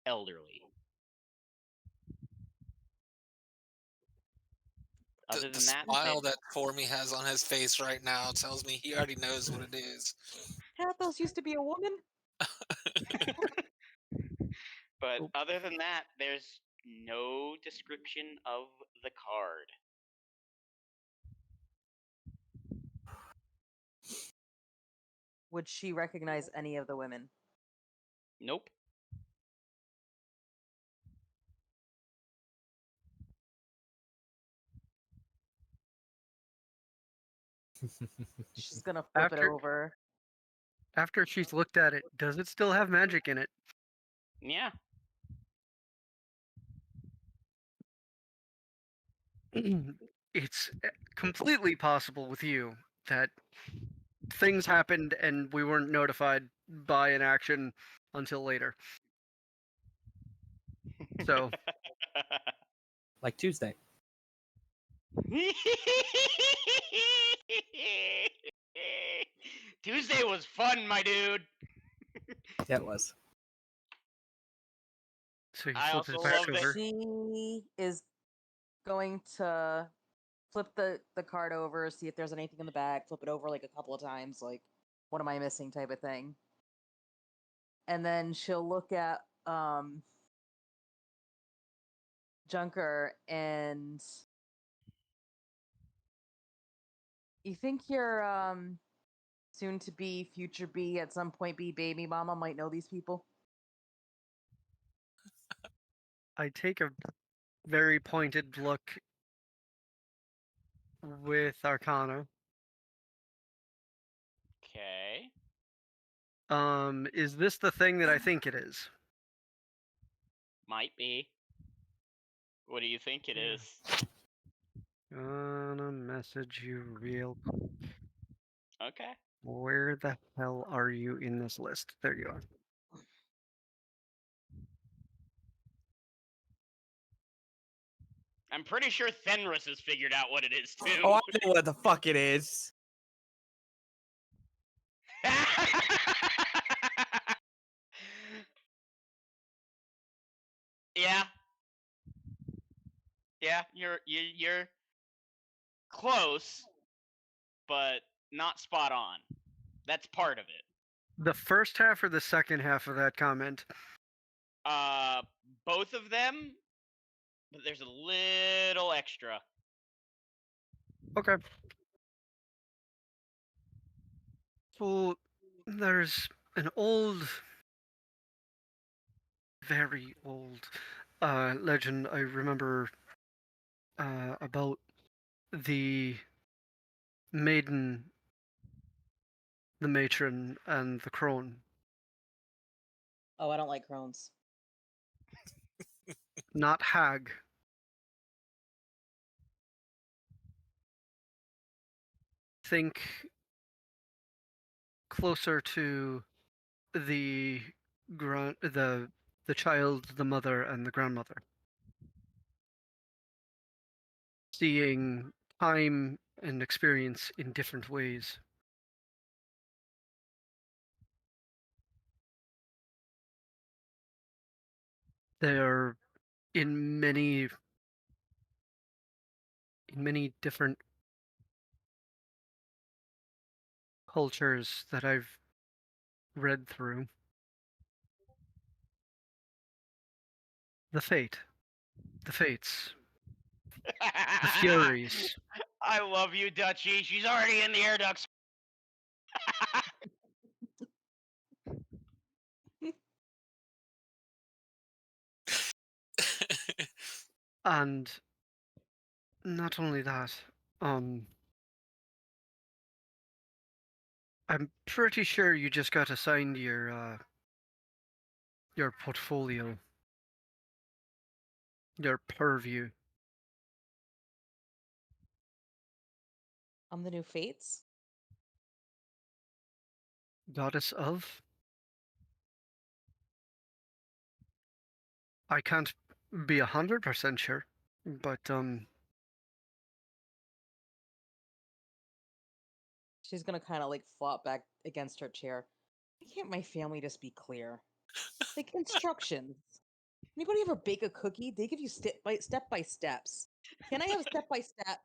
elderly. Other The than that, smile that Formy has on his face right now tells me he already knows what it is. Pathos used to be a woman. but Oh. other than that, there's no description of the card. Would she recognize any of the women? Nope. She's gonna flip it After over. after she's looked at it, does it still have magic in it? Yeah. It's completely possible with you that things happened and we weren't notified by an action until later. So Like Tuesday. Tuesday was fun, my dude. Yeah, it was. so you I flip also it back love that- over. She is going to flip the card over, see if there's anything in the bag, flip it over like a couple of times, like what am I missing type of thing. And then she'll look at Junker and you think your soon to be future be at some point be baby mama might know these people? I take a very pointed look with Arcana. Okay. Is this the thing that I think it is? Might be. What do you think it Yeah. is? Gonna message you real quick. Okay. Where the hell are you in this list? There you are. I'm pretty sure Fenris has figured out what it is too. Oh, I know what the fuck it is. Yeah. Yeah, you're Close, but not spot on. That's part of it. The first half or the second half of that comment? Both of them, but there's a little extra. Okay. So there's an old, very old legend I remember about the maiden, the matron, and the crone. Oh, I don't like crones. Not hag. Think closer to the the child, the mother, and the grandmother. Seeing time and experience in different ways. They're in many different cultures that I've read through. The fates, the furies, I love you, Dutchie. She's already in the air ducts. and not only that, I'm pretty sure you just got assigned your portfolio, your purview. I'm the new Fates. Goddess of? I can't be 100% sure, but She's gonna kind of like flop back against her chair. Why can't my family just be clear? Like instructions. Anybody ever bake a cookie? They give you step by steps. Can I have step by step?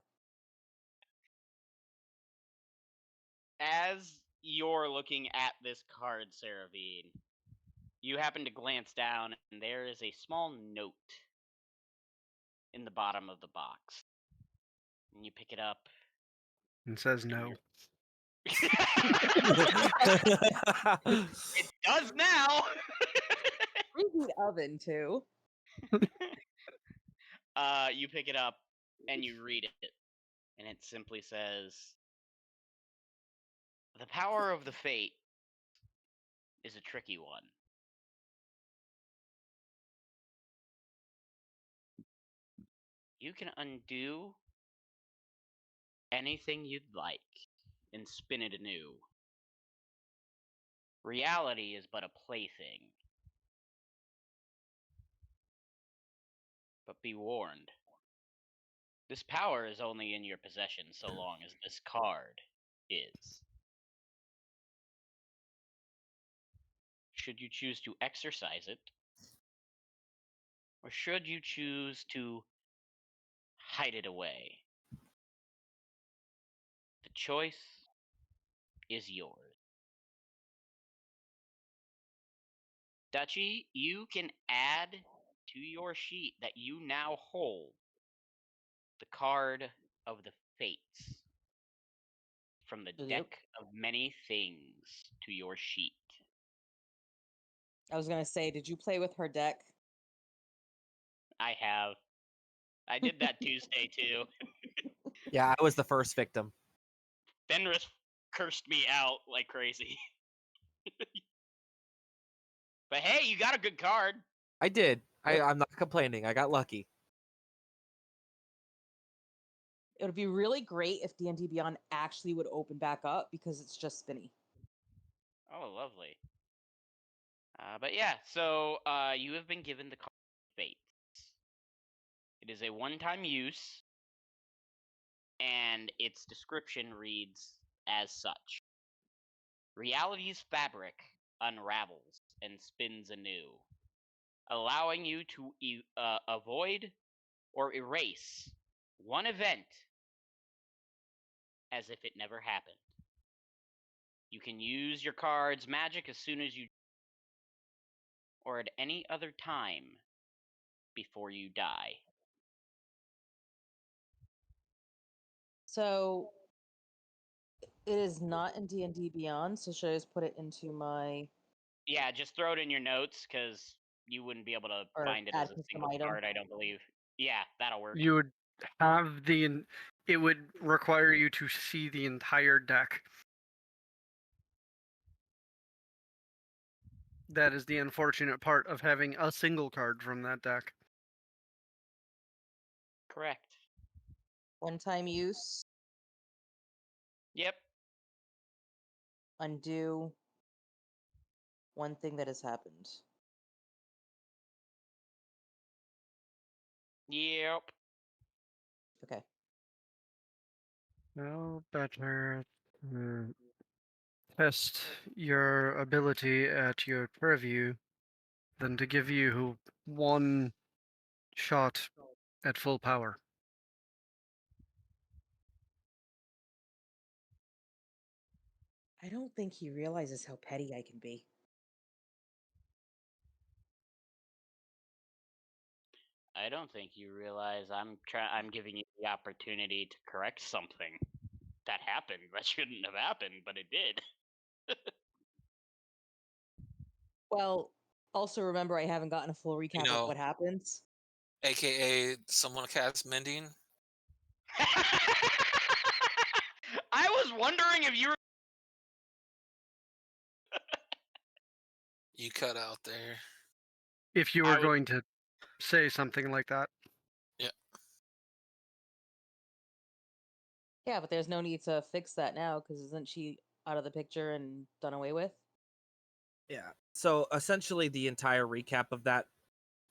As you're looking at this card, Saravine, you happen to glance down, and there is a small note in the bottom of the box. And you pick it up. and says no. It does now. Reheat oven too. You pick it up and you read it, and it simply says, "The power of the fate is a tricky one. You can undo anything you'd like and spin it anew. Reality is but a plaything. But be warned. This power is only in your possession so long as this card is. Should you choose to exercise it, or should you choose to hide it away? The choice is yours." Duchy, you can add to your sheet that you now hold the card of the fates from the Yep. deck of many things to your sheet. I was gonna say, did you play with her deck? I have. I did that Tuesday too. Yeah, I was the first victim. Fenris cursed me out like crazy. But hey, you got a good card. I did. Yep. I'm not complaining. I got lucky. It would be really great if D&D Beyond actually would open back up because it's just spinny. Oh, lovely. But yeah, so you have been given the card Fates. It is a one-time use, and its description reads as such: Reality's fabric unravels and spins anew, allowing you to avoid or erase one event as if it never happened. You can use your card's magic as soon as you or at any other time before you die. So it is not in D&D Beyond, so should I just put it into my Yeah, just throw it in your notes because you wouldn't be able to or find it add as a custom single item? card, I don't believe. Yeah, that'll work. You would have it would require you to see the entire deck. That is the unfortunate part of having a single card from that deck. Correct. One-time use, Yep. undo one thing that has happened. Yep. Okay. No better to test your ability at your purview than to give you one shot at full power. I don't think he realizes how petty I can be. I don't think you realize I'm giving you the opportunity to correct something that happened that shouldn't have happened, but it did. Well, also remember I haven't gotten a full You recap of know, what happens. AKA someone cast mending. I was wondering if you were. You cut out there. If you I were was. going to say something like that. Yeah. Yeah, but there's no need to fix that now because isn't she out of the picture and done away with? Yeah. So essentially, the entire recap of that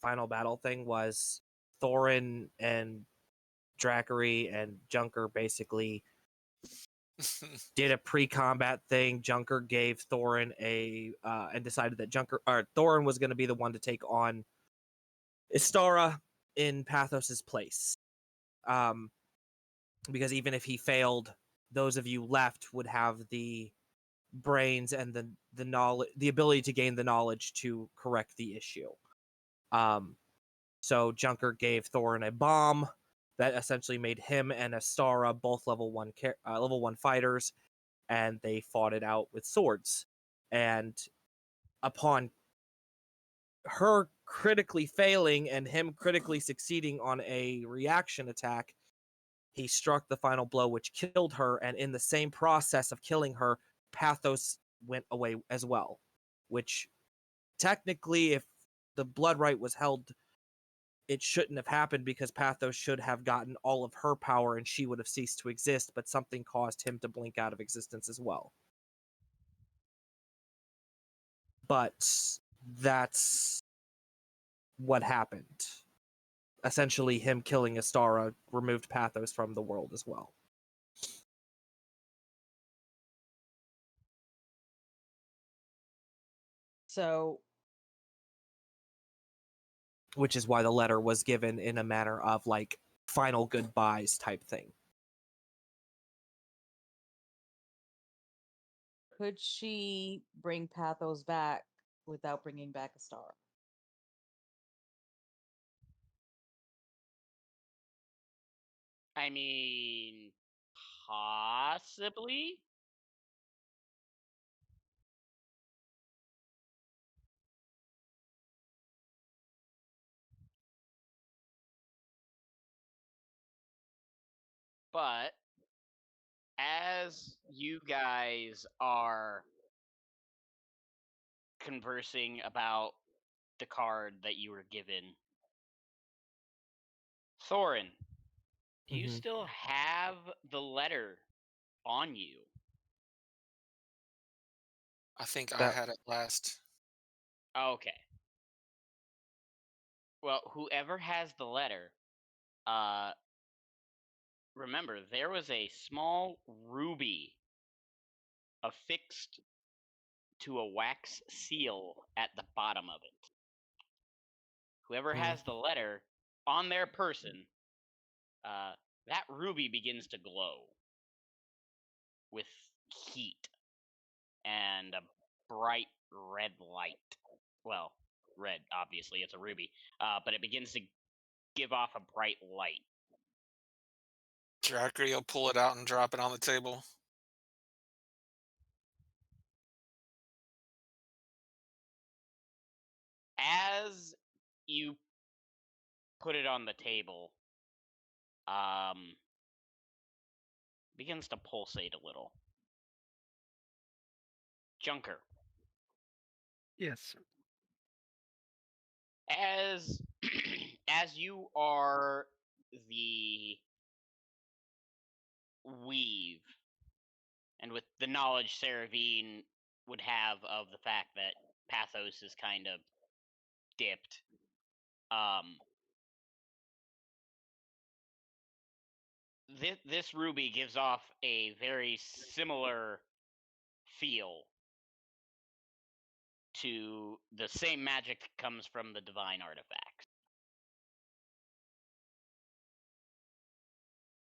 final battle thing was Thorin and Drackery and Junker basically did a pre-combat thing. Junker gave Thorin and decided that Thorin was going to be the one to take on Istara in Pathos's place. Because even if he failed, those of you left would have the brains and the knowledge, the ability to gain the knowledge to correct the issue. So Junker gave Thorin a bomb that essentially made him and Astara both level one fighters, and they fought it out with swords. And upon her critically failing and him critically succeeding on a reaction attack, he struck the final blow, which killed her. And in the same process of killing her, Pathos went away as well. Which technically, if the blood right was held, it shouldn't have happened because Pathos should have gotten all of her power and she would have ceased to exist, but something caused him to blink out of existence as well. But that's what happened. Essentially, him killing Astara removed Pathos from the world as well. So, Which is why the letter was given in a manner of like final goodbyes type thing. could she bring Pathos back without bringing back a star? I mean, possibly. But as you guys are conversing about the card that you were given, Thorin, do you still have the letter on you? I think I That had it last. Okay. Well, whoever has the letter, uh, remember there was a small ruby affixed to a wax seal at the bottom of it. Whoever has the letter on their person, that ruby begins to glow. with heat and a bright red light. Well, red, obviously, it's a ruby, but it begins to give off a bright light. Jackery will pull it out and drop it on the table. As you put it on the table, begins to pulsate a little. Junker, Yes. as as you are the weave, and with the knowledge Saravine would have of the fact that Pathos is kind of dipped, this ruby gives off a very similar feel to the same magic that comes from the divine artifact,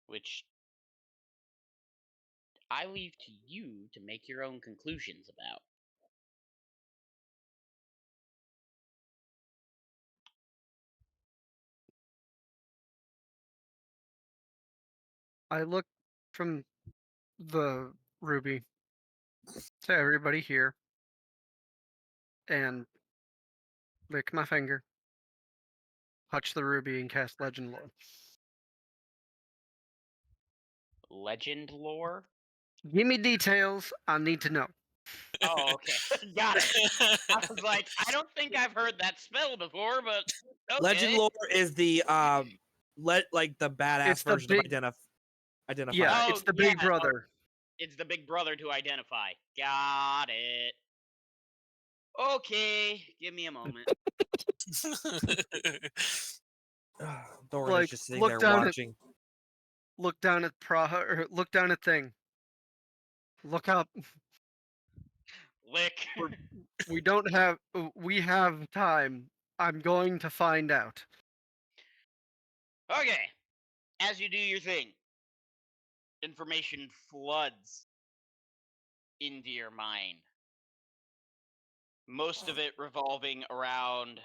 which I leave to you to make your own conclusions about. I look from the ruby to everybody here and lick my finger, touch the ruby, and cast Legend Lore. Legend lore? Give me details. I need to know. Oh, okay. Got it. I was like, I don't think I've heard that spell before, but okay. Legend lore is the like the badass It's the version big- of identify. Yeah, Oh, it's the yeah, big brother. It's the big brother to identify. Got it. Okay, give me a moment. Thorin Like, is just sitting look there down at- watching. Look down at Praha, or look down at Thing. Look up. Lick. We don't have. We have time. I'm going to find out. Okay. As you do your thing, information floods into your mind. Most of it revolving around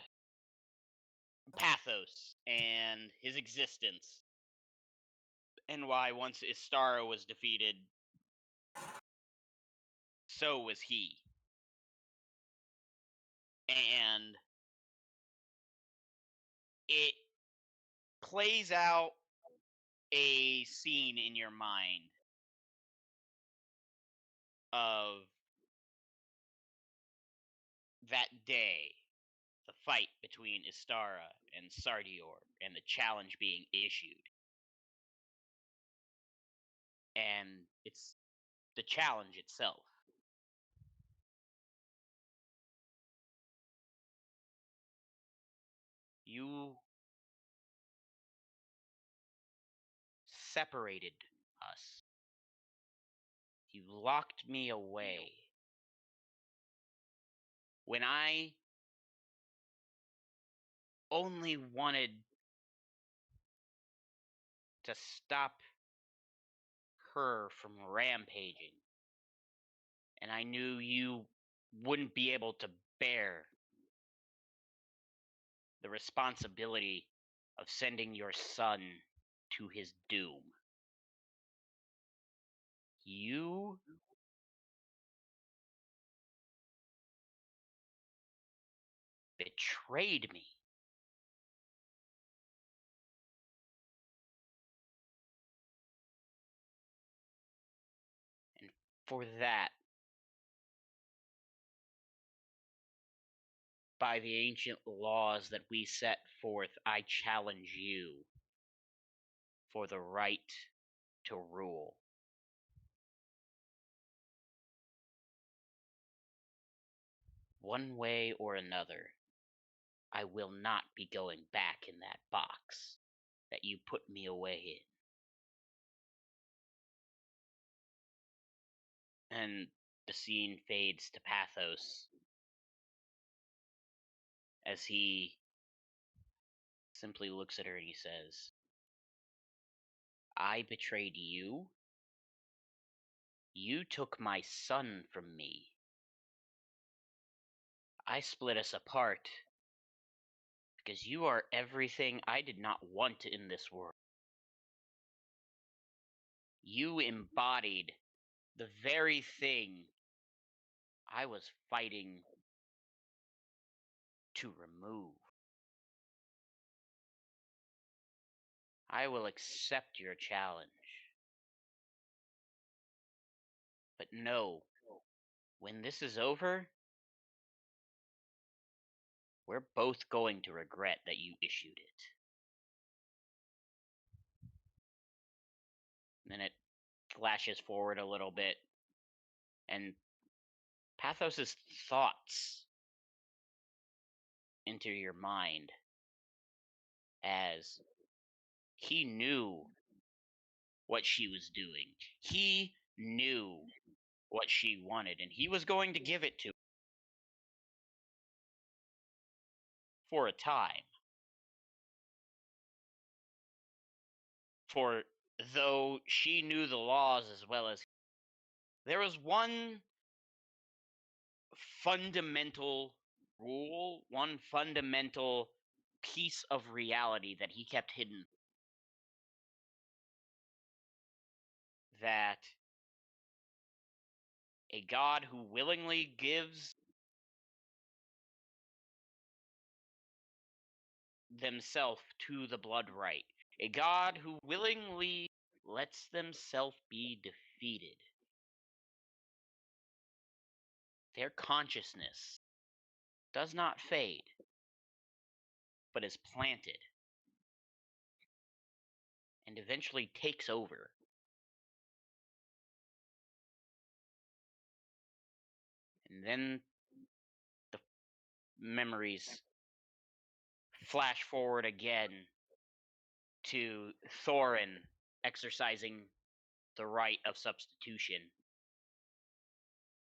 Pathos and his existence, and why once Istara was defeated, so was he. And it plays out a scene in your mind of that day, the fight between Istara and Sardior, and the challenge being issued. And it's the challenge itself. You separated us. You locked me away. When I only wanted to stop her from rampaging, and I knew you wouldn't be able to bear the responsibility of sending your son to his doom. You betrayed me. And for that, by the ancient laws that we set forth, I challenge you for the right to rule. One way or another, I will not be going back in that box that you put me away in. And the scene fades to Pathos as he simply looks at her and he says, I betrayed you, You took my son from me. I split us apart because you are everything I did not want in this world. You embodied the very thing I was fighting to remove. I will accept your challenge. But no, when this is over, we're both going to regret that you issued it. And then it flashes forward a little bit, and Pathos's thoughts enter your mind as he knew what she was doing. He knew what she wanted, and he was going to give it to her for a time. For though she knew the laws as well as there was one fundamental rule, one fundamental piece of reality that he kept hidden, that a god who willingly gives themselves to the blood right, a god who willingly lets themselves be defeated, their consciousness does not fade, but is planted and eventually takes over. And then the memories flash forward again to Thorin exercising the right of substitution.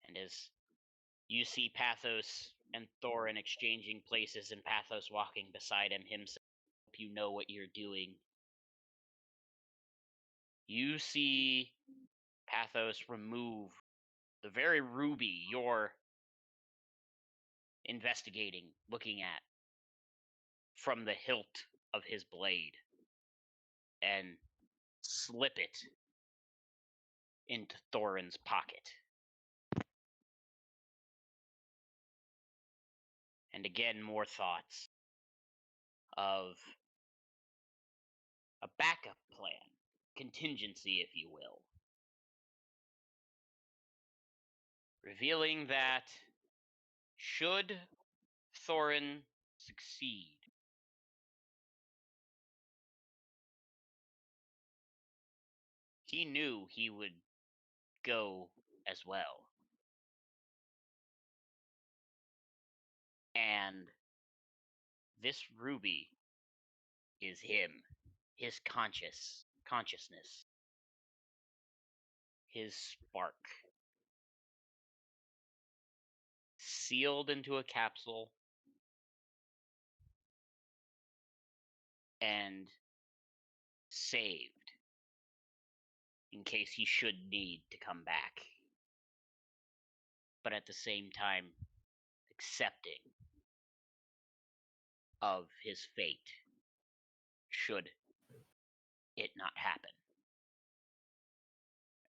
And as you see Pathos and Thorin exchanging places, and Pathos walking beside him himself, you know what you're doing. You see Pathos remove the very ruby you're investigating, looking at, from the hilt of his blade and slip it into Thorin's pocket. And again, more thoughts of a backup plan, contingency, if you will. Revealing that should Thorin succeed, he knew he would go as well. And this ruby is him, his consciousness, his spark, sealed into a capsule and saved in case he should need to come back. But at the same time, accepting of his fate should it not happen.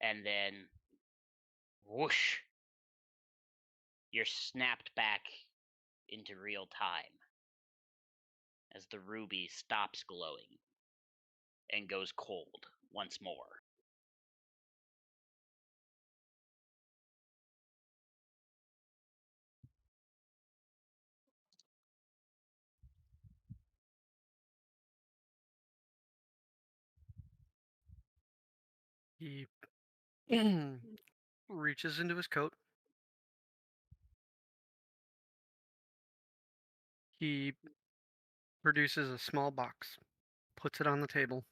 And then, whoosh, you're snapped back into real time as the ruby stops glowing and goes cold once more. He reaches into his coat. He produces a small box, puts it on the table,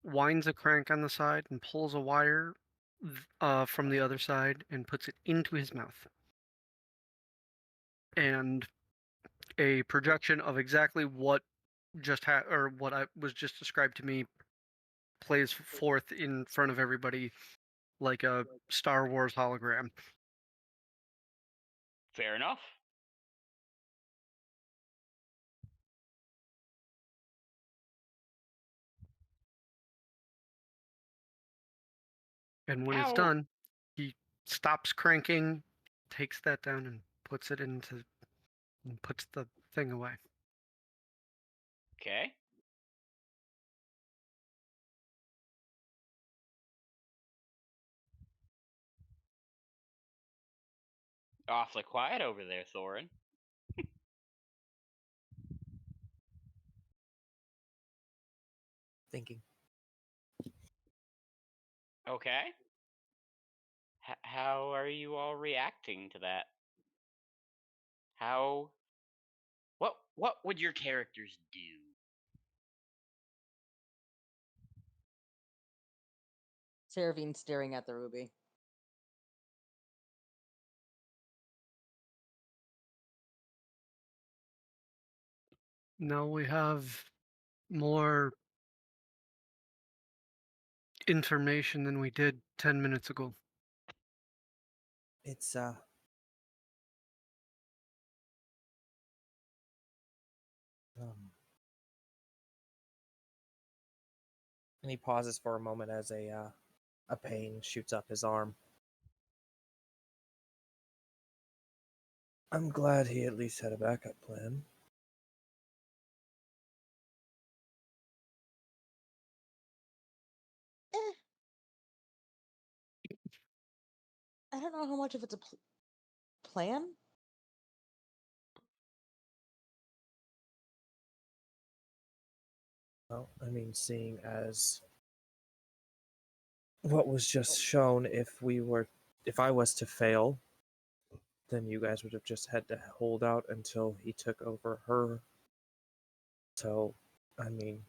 winds a crank on the side, and pulls a wire from the other side and puts it into his mouth. And a projection of exactly what what I was just described to me plays forth in front of everybody like a Star Wars hologram. Fair enough. And when it's How done, he stops cranking, takes that down, and puts the thing away. Okay. Awfully quiet over there, Thorin. Thinking. Okay. How are you all reacting to that? How what would your characters do? Seraphine staring at the ruby. Now we have more information than we did 10 minutes ago. It's and he pauses for a moment as a pain shoots up his arm. I'm glad he at least had a backup plan. I don't know how much of it's a plan. Well, I mean, seeing as what was just shown, if I was to fail, then you guys would have just had to hold out until he took over her. So, I mean,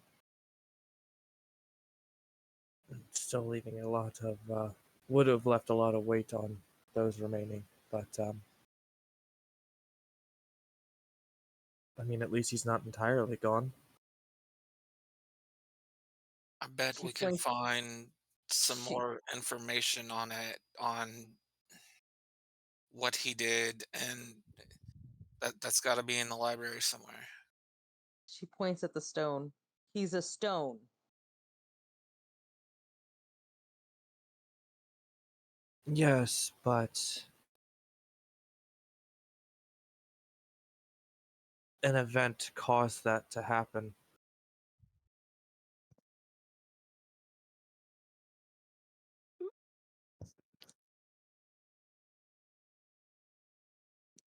still leaving a lot of, would have left a lot of weight on those remaining. But, I mean, at least he's not entirely gone. I bet She we can points. find some She more information on it, on what he did, and that's got to be in the library somewhere. she points at the stone. He's a stone. Yes, but an event caused that to happen.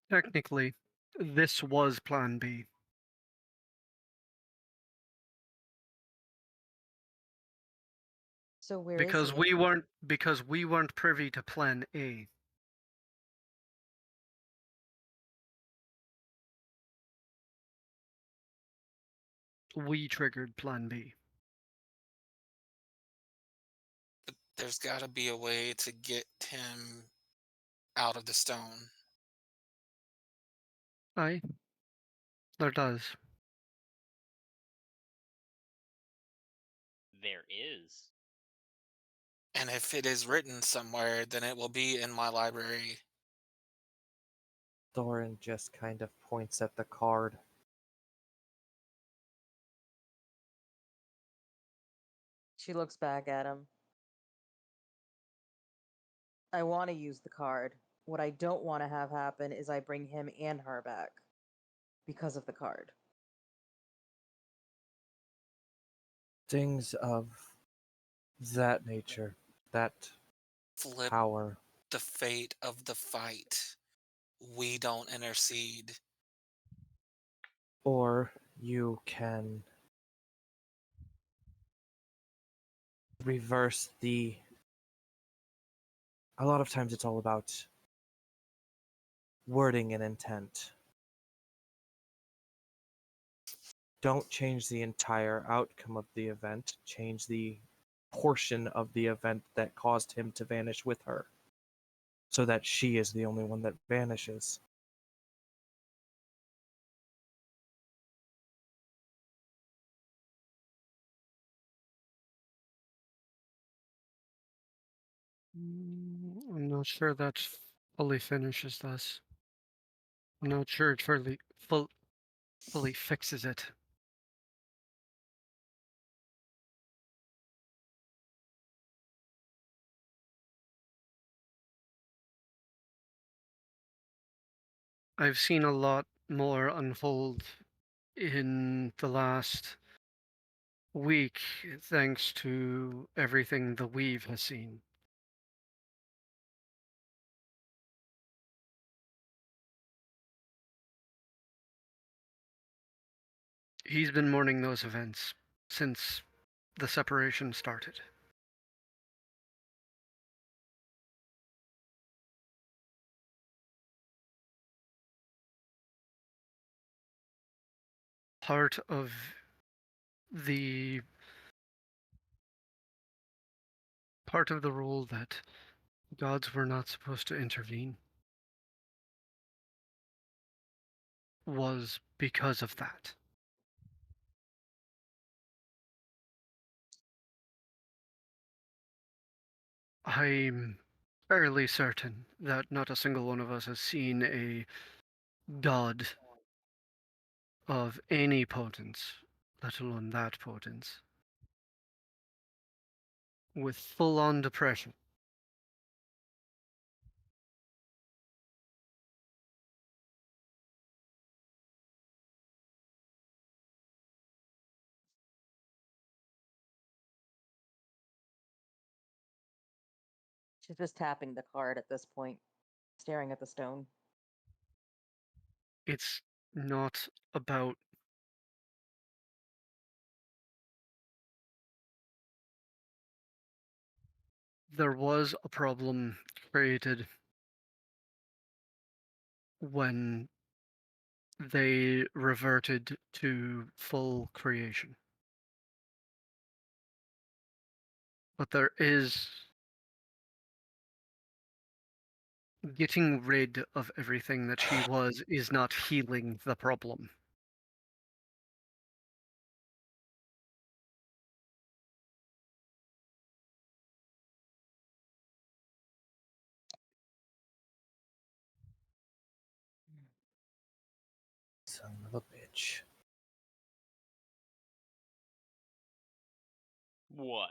Technically, this was Plan B. So where is Because he? we weren't privy to Plan A. We triggered Plan B. But there's got to be a way to get him out of the stone. Aye, there does. There is. And if it is written somewhere, then it will be in my library. Thorin just kind of points at the card. She looks back at him. I want to use the card. What I don't want to have happen is I bring him and her back because of the card. Things of that nature, that Flip power. the fate of the fight. We don't intercede. Or you can reverse the. A lot of times it's all about wording and intent. Don't change the entire outcome of the event, change the portion of the event that caused him to vanish with her, so that she is the only one that vanishes. I'm not sure that fully finishes this. I'm not sure it fully fixes it. I've seen a lot more unfold in the last week thanks to everything the Weave has seen. He's been mourning those events since the separation started. Part of the rule that gods were not supposed to intervene was because of that. I'm fairly certain that not a single one of us has seen a god of any potence, let alone that potence, with full-on depression. She's just tapping the card at this point, staring at the stone. It's not about there was a problem created when they reverted to full creation. But there is getting rid of everything that she was is not healing the problem. Son of a bitch. What?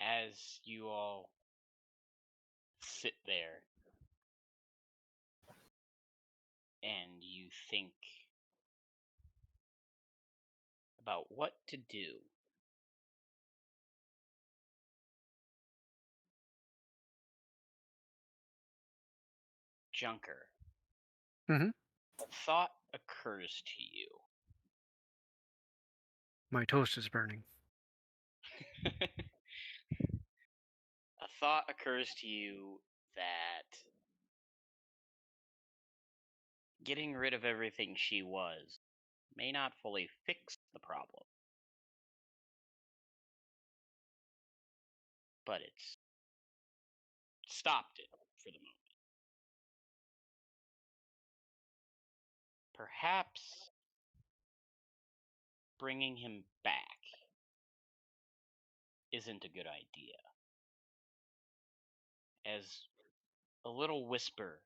As you all sit there and you think about what to do, Junker, Mhm. a thought occurs to you. My toast is burning. A thought occurs to you that getting rid of everything she was may not fully fix the problem, but it's stopped it for the moment. Perhaps bringing him back isn't a good idea, as a little whisper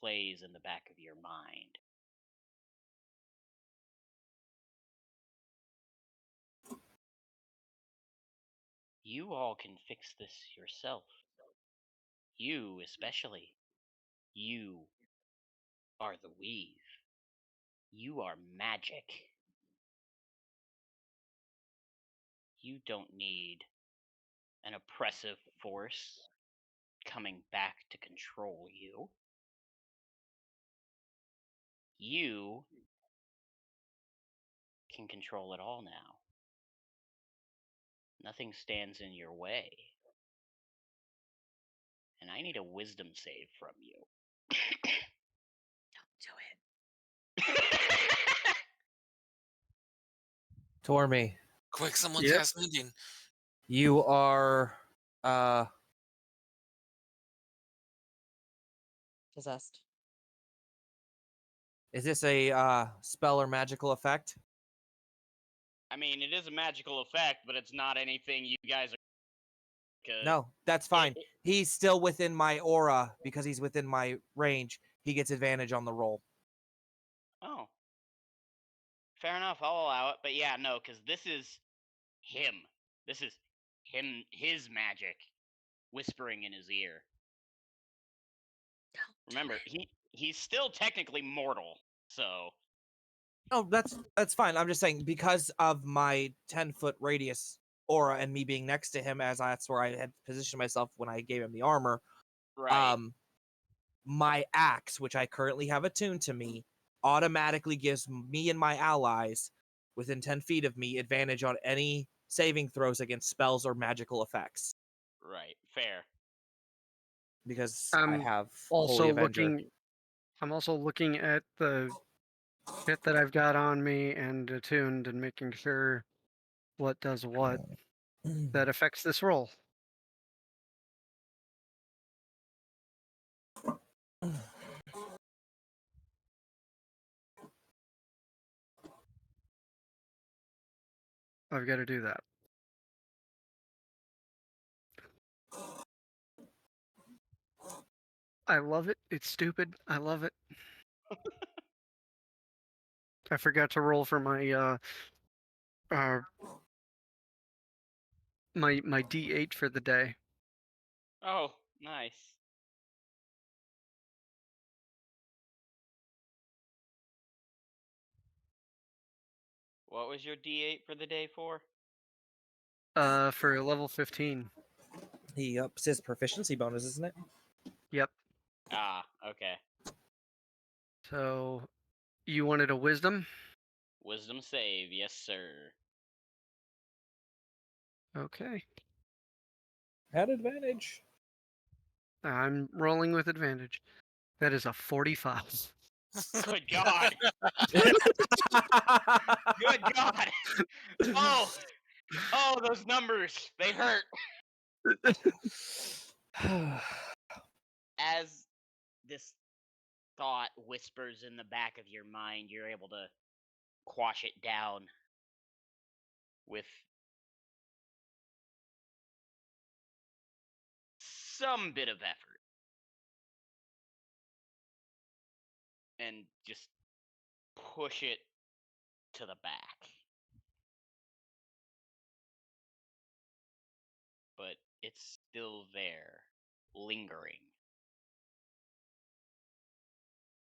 plays in the back of your mind. You all can fix this yourself. You, especially. You are the weave. You are magic. You don't need an oppressive force coming back to control you. You can control it all now. Nothing stands in your way. And I need a wisdom save from you. Don't do it. Tormy, Quick, someone Yep. cast Minion. you are Possessed. Is this a spell or magical effect? I mean, it is a magical effect, but it's not anything you guys are. No, that's fine. He's still within my aura because he's within my range. He gets advantage on the roll. Oh. Fair enough, I'll allow it. But yeah, no, because this is him. This is him, his magic, whispering in his ear. Remember, he's still technically mortal, so. Oh, that's fine. I'm just saying because of my 10-foot radius aura and me being next to him, as that's where I had positioned myself when I gave him the armor. Right. My axe, which I currently have attuned to me, automatically gives me and my allies within 10 feet of me advantage on any saving throws against spells or magical effects Right. Fair. because I I'm have also Holy Avenger. I'm also looking at the bit that I've got on me and attuned and making sure what does what that affects this roll. I've got to do that. I love it. It's stupid. I love it. I forgot to roll for my my D8 for the day. Oh, nice. What was your D8 for the day for? For level 15. He ups his proficiency bonus, isn't it? Yep. Ah, okay. So you wanted a wisdom? Wisdom save, yes, sir. Okay. Had advantage. I'm rolling with advantage. That is a 45. Good God. Good God. Oh, those numbers. They hurt. As this thought whispers in the back of your mind, you're able to quash it down with some bit of effort. And just push it to the back. But it's still there, lingering.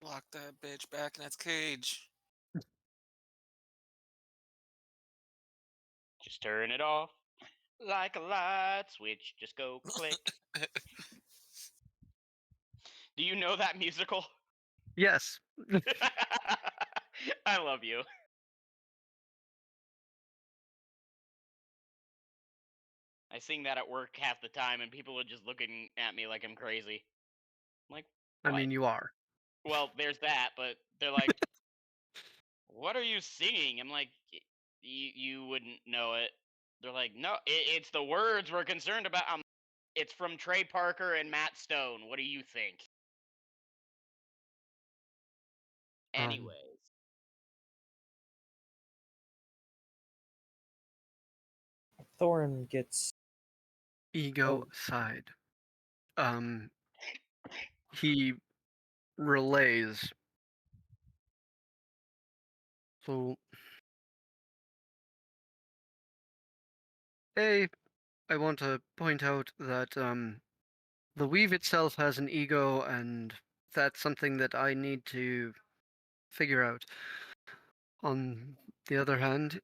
Lock that bitch back in its cage. Just turn it off like a light switch. Just go click. Do you know that musical? Yes. I love you. I sing that at work half the time, and people are just looking at me like I'm crazy. I'm like, I what? mean, you are. Well, there's that, but they're like, what are you singing? I'm like, you wouldn't know it. They're like, no, it's the words we're concerned about. It's from Trey Parker and Matt Stone. What do you think? Anyways, Thorin gets Ego Oh. side. He relays. So, I want to point out that the weave itself has an ego, and that's something that I need to figure out. On the other hand,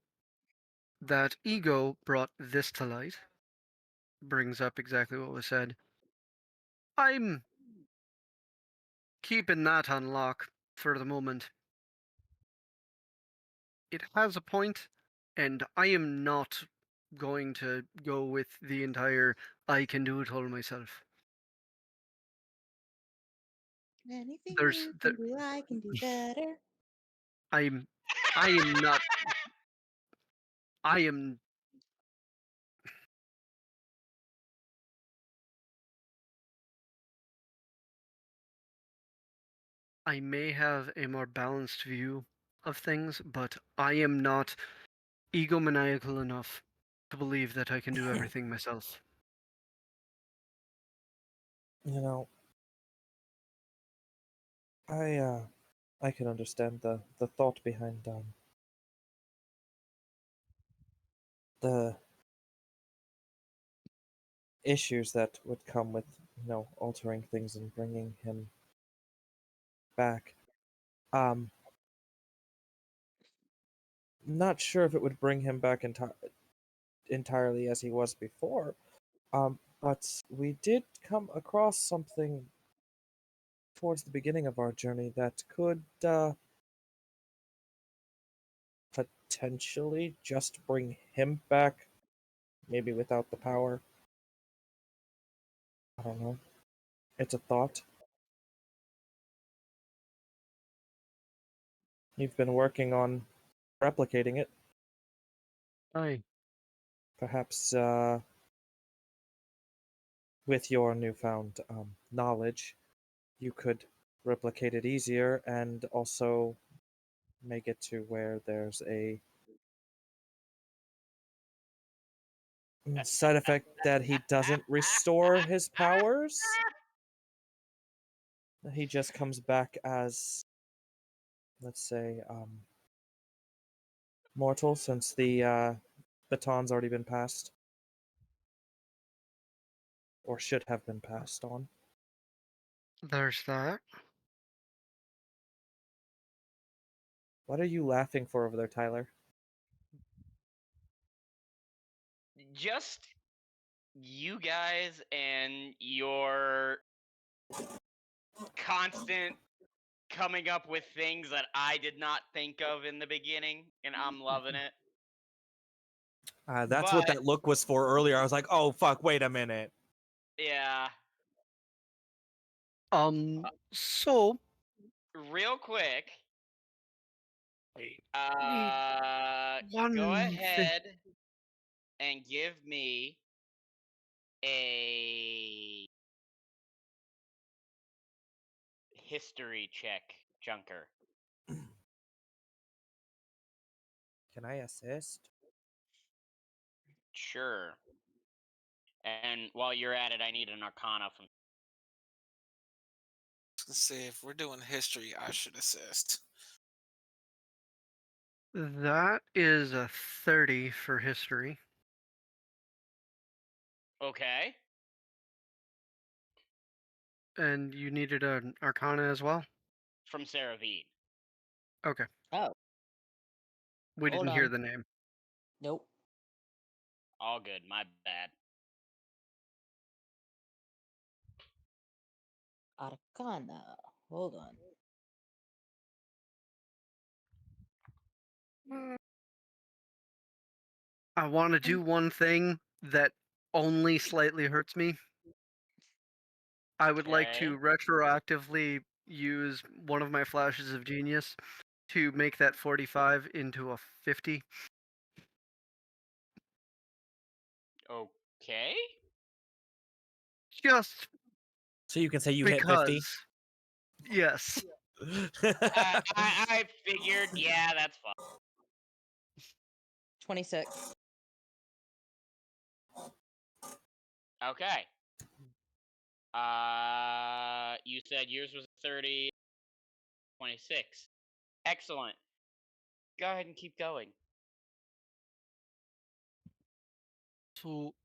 that ego brought this to light, brings up exactly what was said. I'm keeping that on lock for the moment. It has a point, and I am not going to go with the entire I can do it all myself. Anything There's you the, can do, I can do better. I'm I am not I am I may have a more balanced view of things, but I am not egomaniacal enough to believe that I can do everything myself. You know, I can understand the thought behind the issues that would come with altering things and bringing him back. Not sure if it would bring him back entirely as he was before. But we did come across something towards the beginning of our journey that could potentially just bring him back, maybe without the power. I don't know. It's a thought. You've been working on replicating it. Aye. Perhaps with your newfound knowledge, you could replicate it easier and also make it to where there's a side effect that he doesn't restore his powers. He just comes back as, let's say, mortal, since the baton's already been passed, or should have been passed on. There's that. What are you laughing for over there, Tyler? Just you guys and your constant coming up with things that I did not think of in the beginning, and I'm loving it. That's what But that look was for earlier. I was like, oh, fuck, wait a minute. yeah, So real quick, wait, go one thing. ahead and give me a history check, Junker. Can I assist? Sure. And while you're at it, I need an arcana from. Let's see, if we're doing history, I should assist. That is a 30 for history. Okay. And you needed an arcana as well? From Saravine. Okay. Oh, We hold didn't hear on. the name. Nope. All good. My bad. Arcana. Hold on. I want to do one thing that only slightly hurts me. I would like to Okay. retroactively use one of my flashes of genius to make that 45 into a 50. Okay. Just So you can say you hit 50? because. Yes. I figured. Yeah, that's fine. 26. Okay. You said yours was 30, 26. Excellent. Go ahead and keep going. So.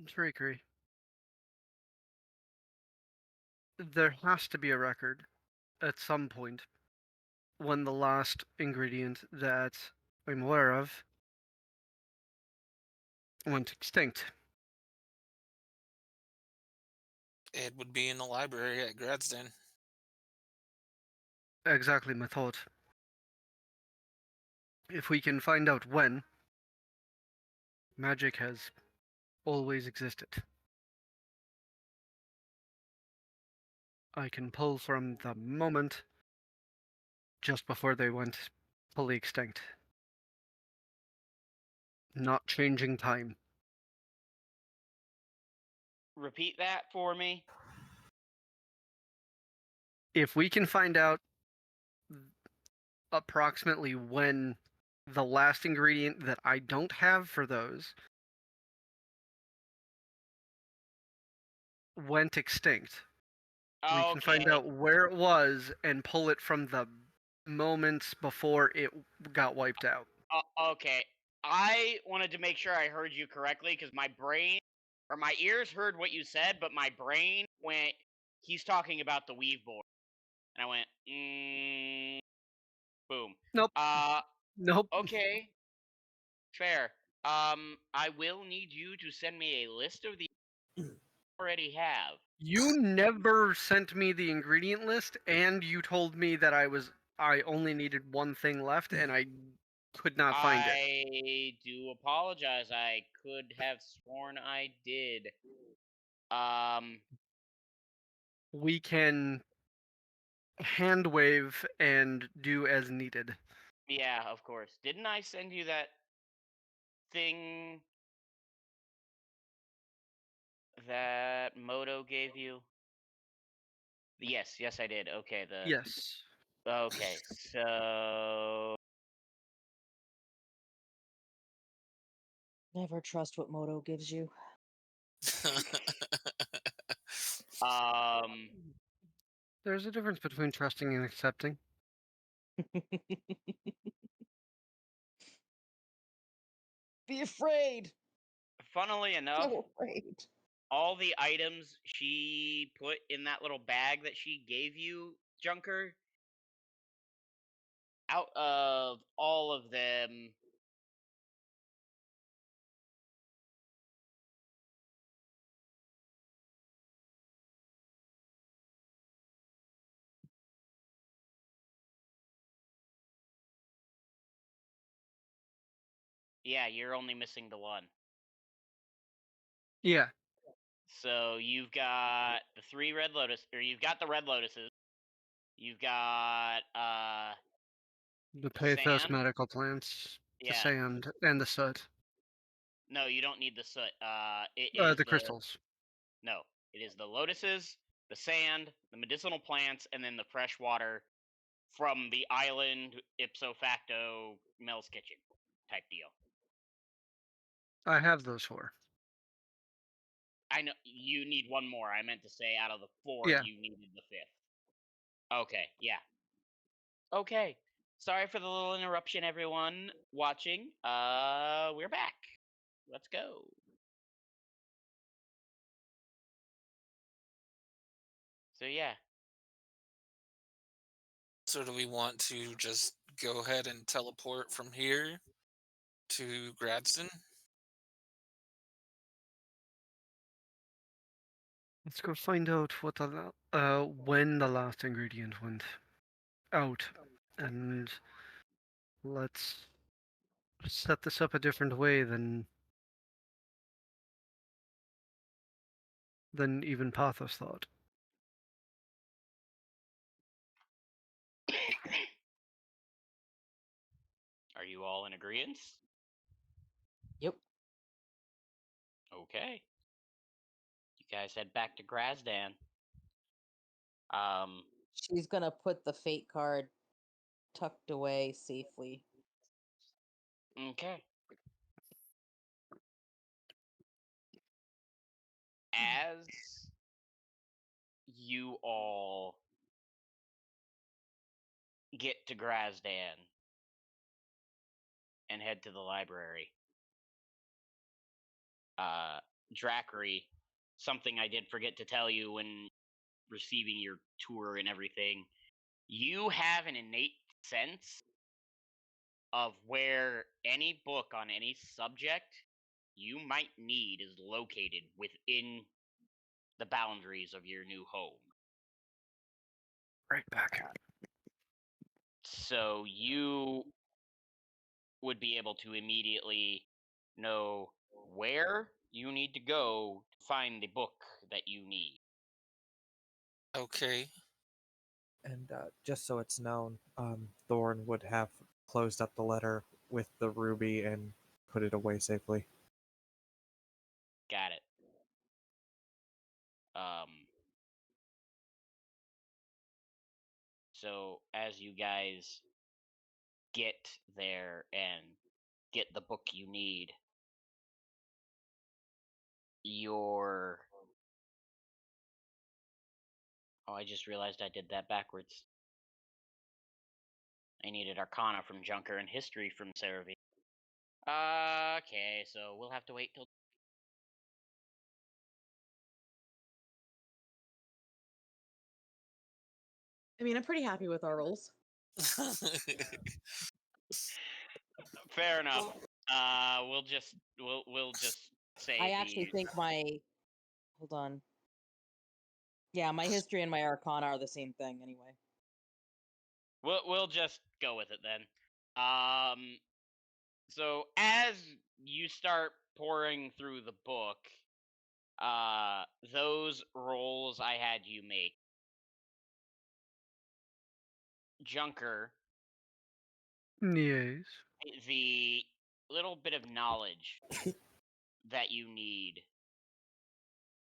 Trickery. There has to be a record at some point when the last ingredient that I'm aware of went extinct. It would be in the library at Gradsden. Exactly my thought. If we can find out when, magic has always existed. I can pull from the moment just before they went fully extinct. Not changing time. repeat that for me? If we can find out approximately when the last ingredient that I don't have for those went extinct, we can find Okay. out where it was and pull it from the moments before it got wiped out. Okay. I wanted to make sure I heard you correctly because my brain or my ears heard what you said, but my brain went, he's talking about the weave board. And I went, boom. Nope. Nope. Okay. Fair. I will need you to send me a list of the already have. You never sent me the ingredient list, and you told me that I only needed one thing left, and I could not find it. I do apologize. I could have sworn I did. Um, We can hand wave and do as needed. yeah, of course. Didn't I send you that thing that Moto gave you? Yes, I did. Okay, Yes. okay, so Never trust what Moto gives you. um There's a difference between trusting and accepting. Be afraid. funnily enough, So afraid. all the items she put in that little bag that she gave you, Junker, out of all of them, yeah, you're only missing the one. Yeah. So you've got the three red lotus, or you've got the red lotuses. You've got The pathos sand. medical plants, the Yeah. sand, and the soot. No, you don't need the soot. It is The crystals. no. It is the lotuses, the sand, the medicinal plants, and then the fresh water from the island ipso facto Mel's Kitchen type deal. I have those four. I know you need one more. I meant to say out of the four, Yeah. you needed the fifth. Okay, yeah. Okay. Sorry for the little interruption, everyone watching. We're back. Let's go. So yeah. So do we want to just go ahead and teleport from here to Gradston? Let's go find out when the last ingredient went out, and let's set this up a different way than even Pathos thought. Are you all in agreement? Yep. Okay. You guys head back to Grazdan. She's gonna put the fate card tucked away safely. Okay. As you all get to Grazdan and head to the library, Drackery, something I did forget to tell you when receiving your tour and everything, you have an innate sense of where any book on any subject you might need is located within the boundaries of your new home. Right back. So you would be able to immediately know where you need to go to find the book that you need. Okay. And just so it's known, Thorn would have closed up the letter with the ruby and put it away safely. Got it. So as you guys get there and get the book you need, your... Oh, I just realized I did that backwards. I needed Arcana from Junker and History from Cerevi. Okay, so we'll have to wait till... I mean, I'm pretty happy with our rolls. Fair enough. We'll just say I actually think my... Hold on. Yeah, my history and my arcana are the same thing anyway. We'll just go with it then. So as you start pouring through the book, those rolls I had you make, Junker, Yes. the little bit of knowledge that you need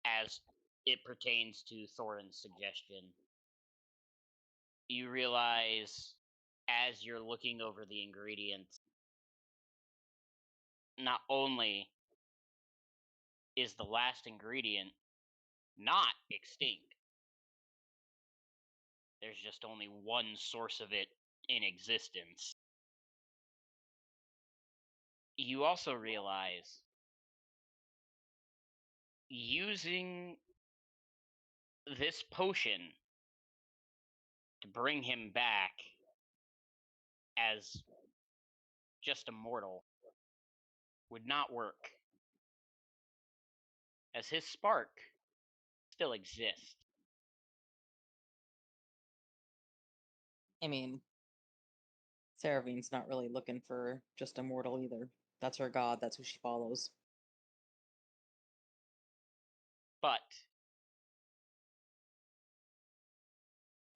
as it pertains to Thorin's suggestion, you realize as you're looking over the ingredients, not only is the last ingredient not extinct, there's just only one source of it in existence. You also realize using this potion to bring him back as just a mortal would not work, as his spark still exists. I mean, Seravine's not really looking for just a mortal either. That's her god, that's who she follows. But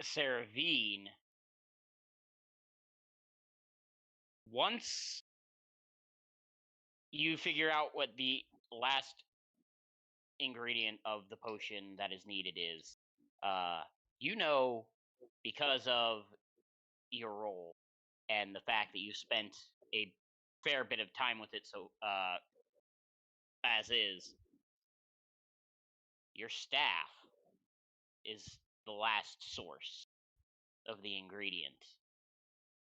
Seravine, once you figure out what the last ingredient of the potion that is needed is, you know, because of your role and the fact that you spent a fair bit of time with it, so as is, your staff is the last source of the ingredient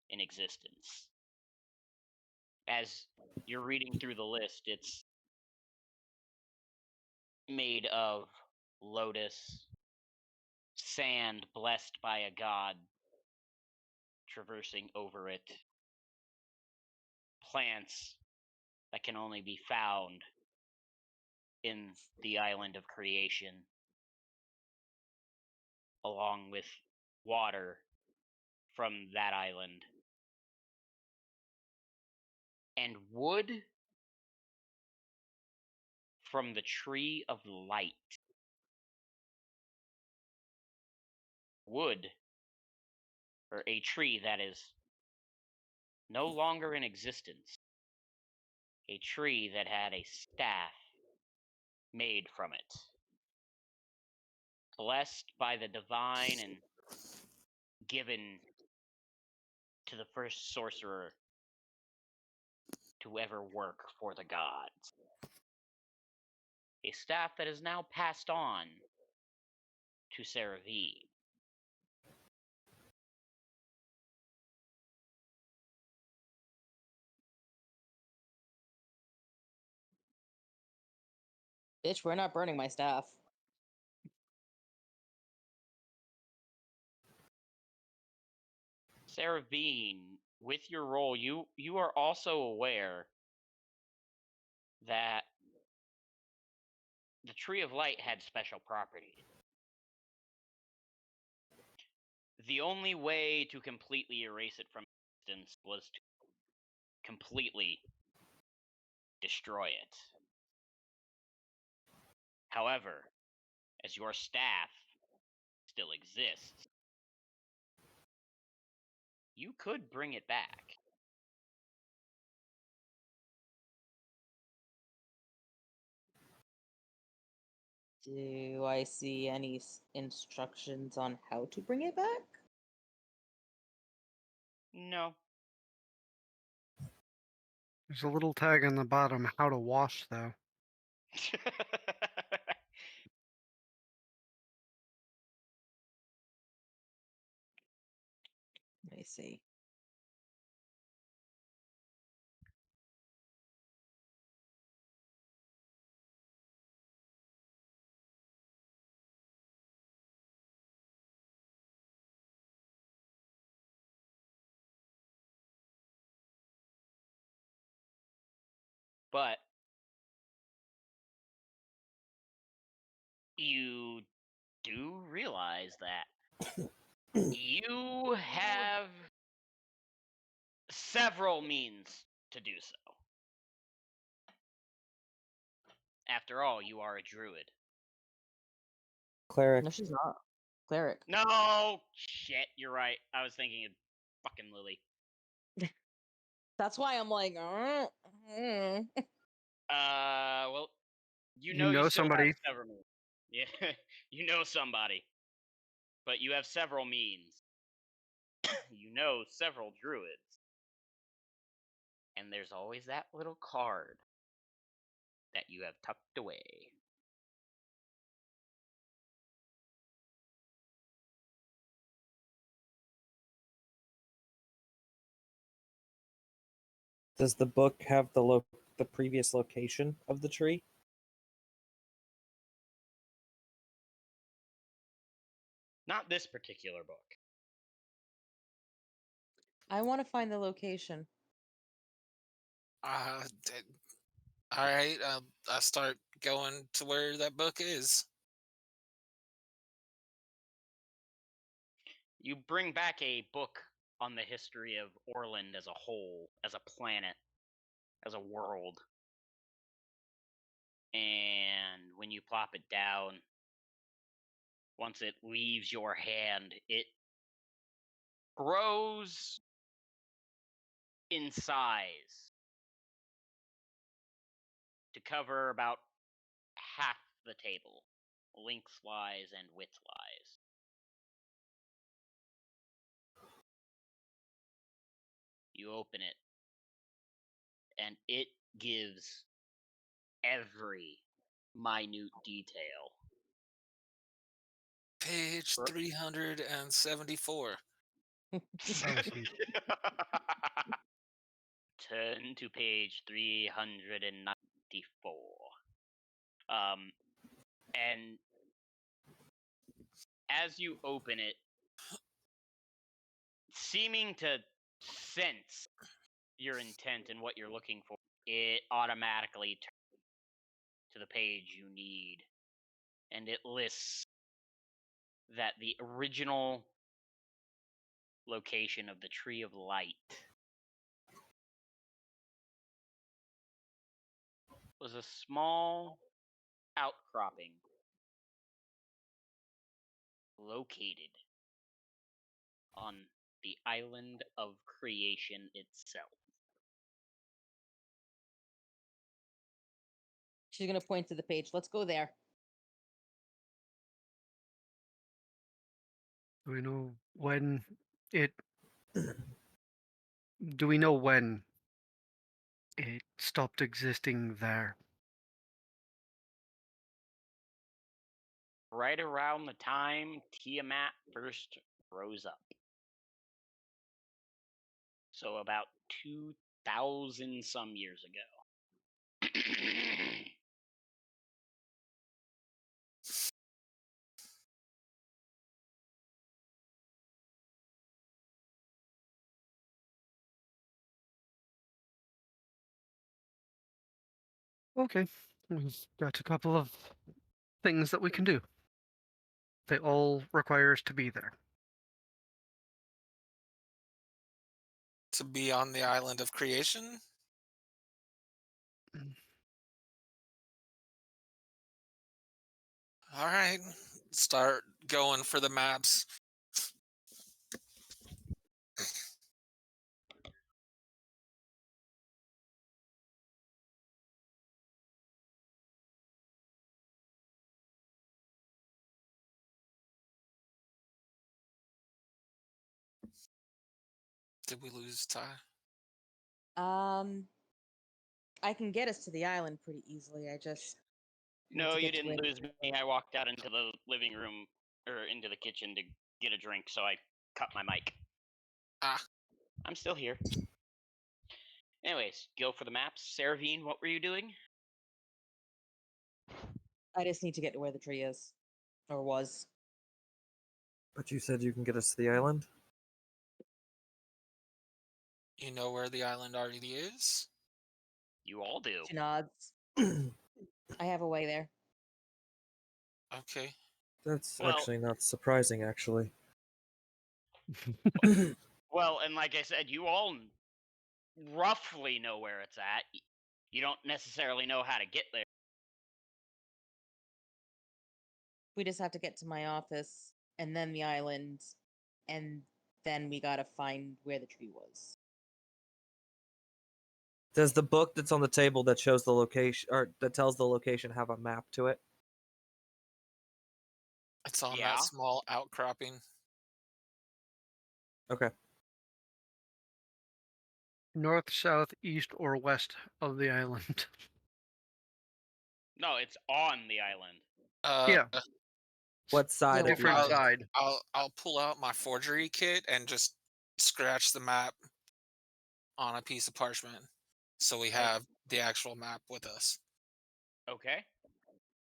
in existence. As you're reading through the list, it's made of lotus, sand blessed by a god traversing over it, plants that can only be found in the island of creation, along with water from that island, and wood from the tree of light. Wood, or a tree that is no longer in existence. A tree that had a staff made from it. Blessed by the divine and given to the first sorcerer to ever work for the gods. A staff that is now passed on to Seravine. Bitch, we're not burning my staff. Seravine, with your role, you are also aware that the Tree of Light had special properties. The only way to completely erase it from existence was to completely destroy it. However, as your staff still exists, you could bring it back. Do I see any instructions on how to bring it back? No. There's a little tag on the bottom, how to wash, though. Let me see. But you do realize that you have several means to do so. After all, you are a druid. Cleric. No, she's not. Cleric. No! Shit, you're right. I was thinking of fucking Lily. That's why I'm like, Well, you You know you know still have somebody. several means. Yeah, you know somebody. But you have several means. You know several druids. And there's always that little card that you have tucked away. Does the book have the previous location of the tree? Not this particular book. I want to find the location. All right. I'll start going to where that book is. You bring back a book on the history of Orland as a whole, as a planet, as a world. And when you plop it down, once it leaves your hand, it grows in size to cover about half the table, lengthwise and widthwise. You open it, and it gives every minute detail. Page 374. Awesome. Turn to page 394. And as you open it, seeming to sense your intent and what you're looking for, it automatically turns to the page you need. And it lists that the original location of the Tree of Light was a small outcropping located on the island of creation itself. She's gonna point to the page. Let's go there. Do we know when it. Do we know when it stopped existing there? Right around the time Tiamat first rose up. So about 2,000 some years ago. Okay, we've got a couple of things that we can do. They all require us to be there. To be on the island of creation? All right. Start going for the maps. Did we lose Ty? I can get us to the island pretty easily. I just need No, to you get to didn't where lose me. I walked out into the living room or into the kitchen to get a drink, so I cut my mic. Ah, I'm still here. Anyways, go for the maps. Saravine, what were you doing? I just need to get to where the tree is, or was. But you said you can get us to the island? you know where the island already is? You all do. She nods. I have a way there. Okay. That's Well- actually not surprising, actually. Well, and like I said, you all roughly know where it's at. You don't necessarily know how to get there. We just have to get to my office, and then the island, and then we gotta find where the tree was. Does the book that's on the table that shows the location or that tells the location have a map to it? It's on Yeah. that small outcropping. Okay. North, south, east, or west of the island. No, it's on the island. Yeah. What side Yeah, of the Different island? side. I'll pull out my forgery kit and just scratch the map on a piece of parchment, so we have the actual map with us. Okay.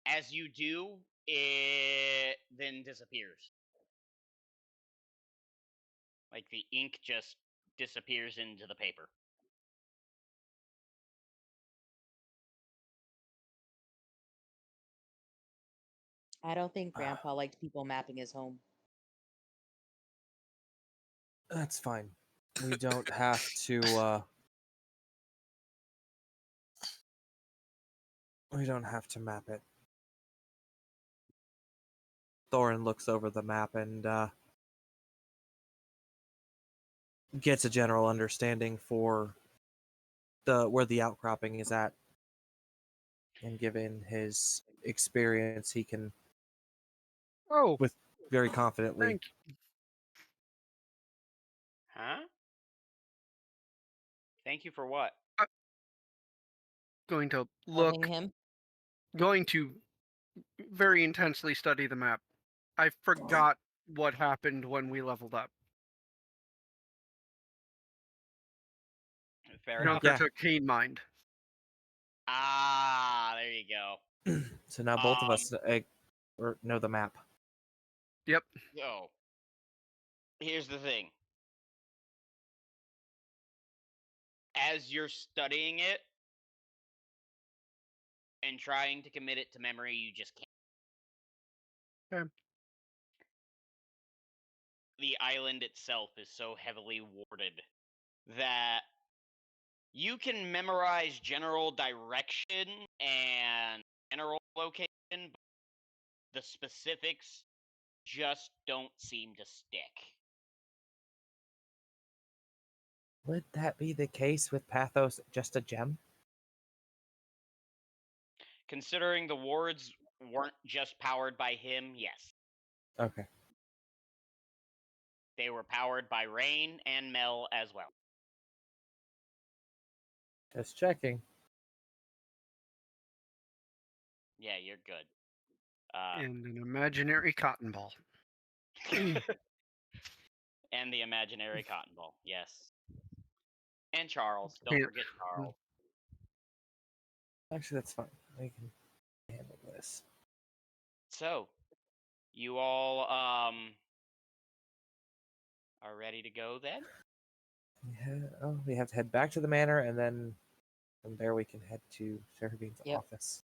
As you do, it then disappears. Like the ink just disappears into the paper. I don't think Grandpa liked people mapping his home. That's fine. We don't have to we don't have to map it. Thorin looks over the map and gets a general understanding for where the outcropping is at. And given his experience, he can Oh, very confidently thank you. Huh? Thank you for what? Going to Loving look, him. going to very intensely study the map. I forgot what happened when we leveled up. Fair I know enough. Yeah. that's a keen mind. Ah, there you go. So now both of us know the map. Yep. So, here's the thing. As you're studying it and trying to commit it to memory, you just can't. Okay. The island itself is so heavily warded that you can memorize general direction and general location, but the specifics just don't seem to stick. Would that be the case with Pathos just a gem? Considering the wards weren't just powered by him, yes. Okay. They were powered by Rain and Mel as well. Just checking. Yeah, you're good. And an imaginary cotton ball. And the imaginary cotton ball, yes. And Charles, don't Yeah. forget Charles. Actually, that's fine. We can handle this. So, you all are ready to go then? We have to head back to the manor, and then from there we can head to Seravine's Yep. office.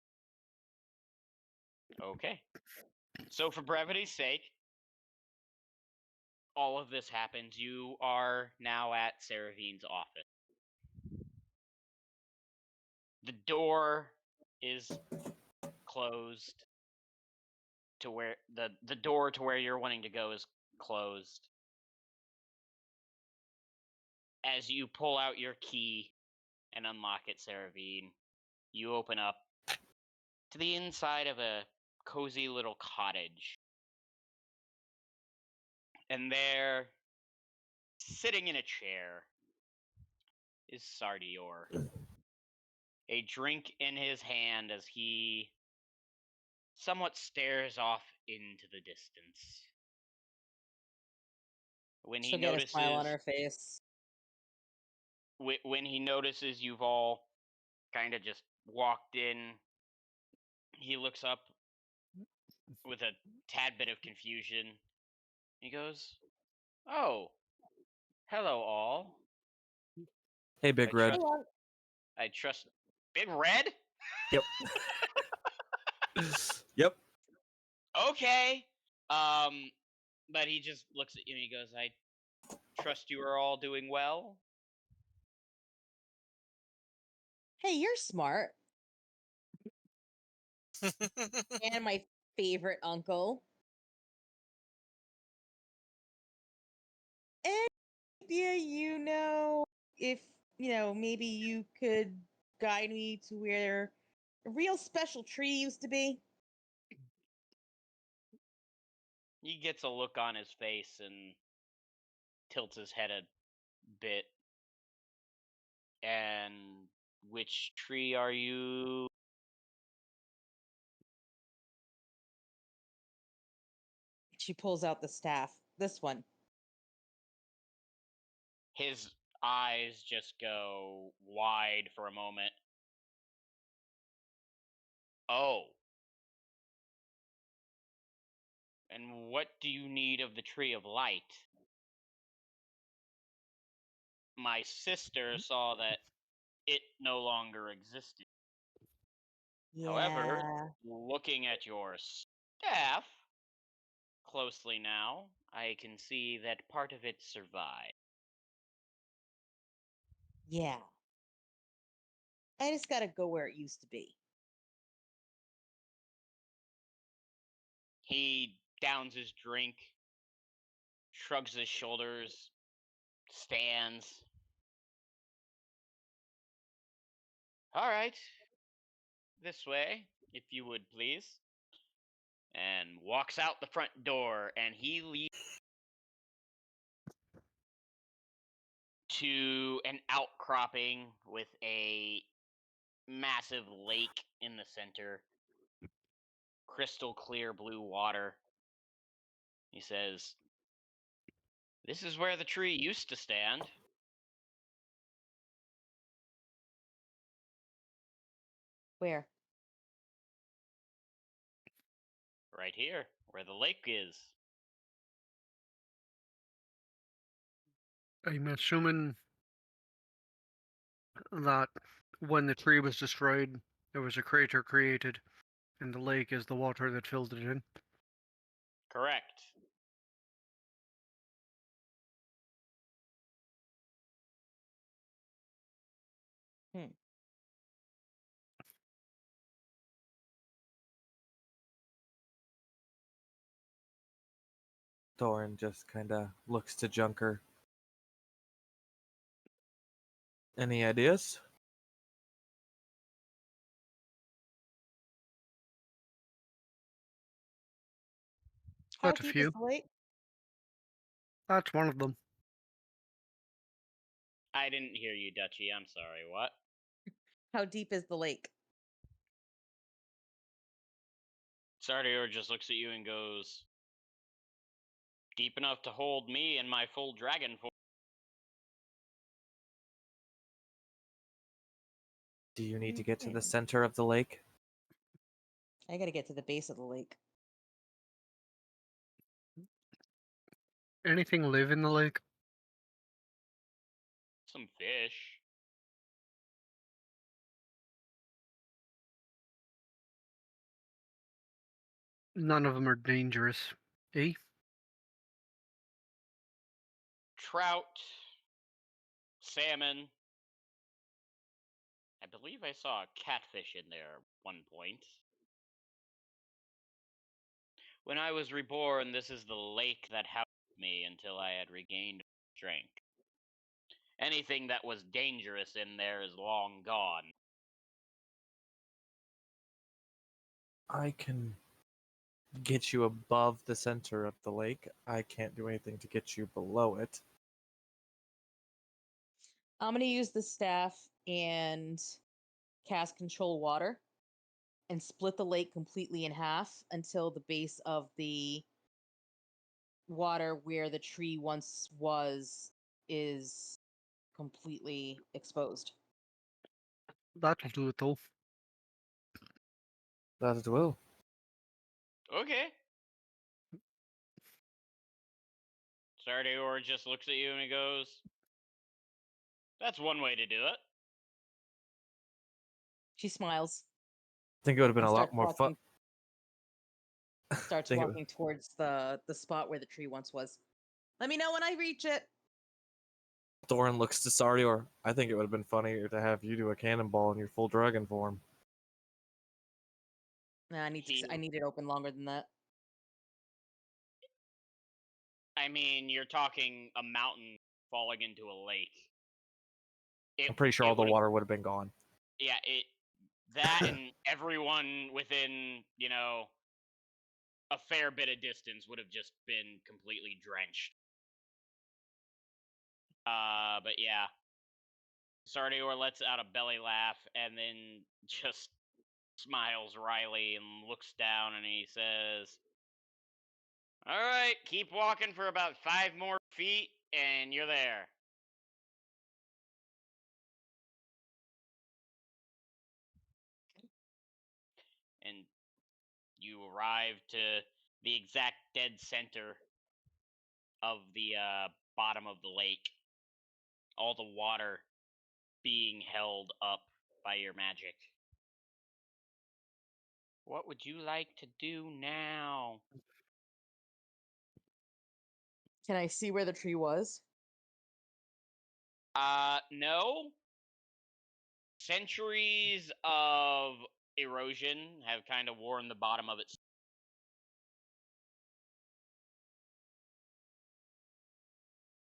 Okay. So, for brevity's sake, all of this happens. You are now at Seravine's office. The door is closed to where the door to where you're wanting to go is closed. As you pull out your key and unlock it, Seravine, you open up to the inside of a cozy little cottage. And there, Sitting in a chair is Sardior, a drink in his hand as he somewhat stares off into the distance. When he She'll get a smile on notices her face. when he notices you've all kind of just walked in, he looks up with a tad bit of confusion. He goes, "Oh, hello all. Hey, Big I Red. trust I trust Big Red? Yep. Yep. Okay. But he just looks at you and he goes, I trust you are all doing well." Hey, you're smart. And my favorite uncle. And yeah, if maybe you could guide me to where a real special tree used to be. He gets a look on his face and tilts his head a bit. And which tree are you? She pulls out the staff. This one. His eyes just go wide for a moment. Oh. And what do you need of the Tree of Light? My sister saw that it no longer existed. However, Yeah. looking at your staff closely now, I can see that part of it survived. Yeah. I just gotta go where it used to be. He downs his drink, shrugs his shoulders, stands. All right, this way, if you would please. And walks out the front door, and he leads to an outcropping with a massive lake in the center, crystal clear blue water. He says, "This is where the tree used to stand." Where? Right here, where the lake is. I'm assuming that when the tree was destroyed, there was a crater created, and the lake is the water that filled it in. Correct. Hmm. Thorin just kind of looks to Junker. Any ideas? How That's a deep is few. the lake? That's one of them. I didn't hear you, Dutchy. I'm sorry. What? How deep is the lake? Sardior just looks at you and goes, "Deep enough to hold me and my full dragon force." Do you need to get to the Mhm. center of the lake? I gotta get to the base of the lake. Anything live in the lake? Some fish. None of them are dangerous. Eh? Trout. Salmon. I believe I saw a catfish in there at one point. When I was reborn, this is the lake that housed me until I had regained strength. Anything that was dangerous in there is long gone. I can get you above the center of the lake. I can't do anything to get you below it. I'm gonna use the staff and cast control water and split the lake completely in half until the base of the water where the tree once was is completely exposed. That'll do it though. That it will. Okay. Sardior just looks at you and he goes, "That's one way to do it." She smiles I think it would have been and a lot more fun. starts think it walking towards the spot where the tree once was. Let me know when I reach it. Thorin looks to Sardior. I think it would have been funnier to have you do a cannonball in your full dragon form. Nah, I need it open longer than that. I mean, you're talking a mountain falling into a lake. I'm pretty sure all the would've- water would have been gone. Yeah, that and everyone within, a fair bit of distance would have just been completely drenched. But yeah. Sardior lets out a belly laugh and then just smiles wryly and looks down and he says, "All right, keep walking for about 5 more feet and you're there." And you arrive to the exact dead center of the bottom of the lake. All the water being held up by your magic. What would you like to do now? Can I see where the tree was? No. Centuries of erosion have kind of worn the bottom of it.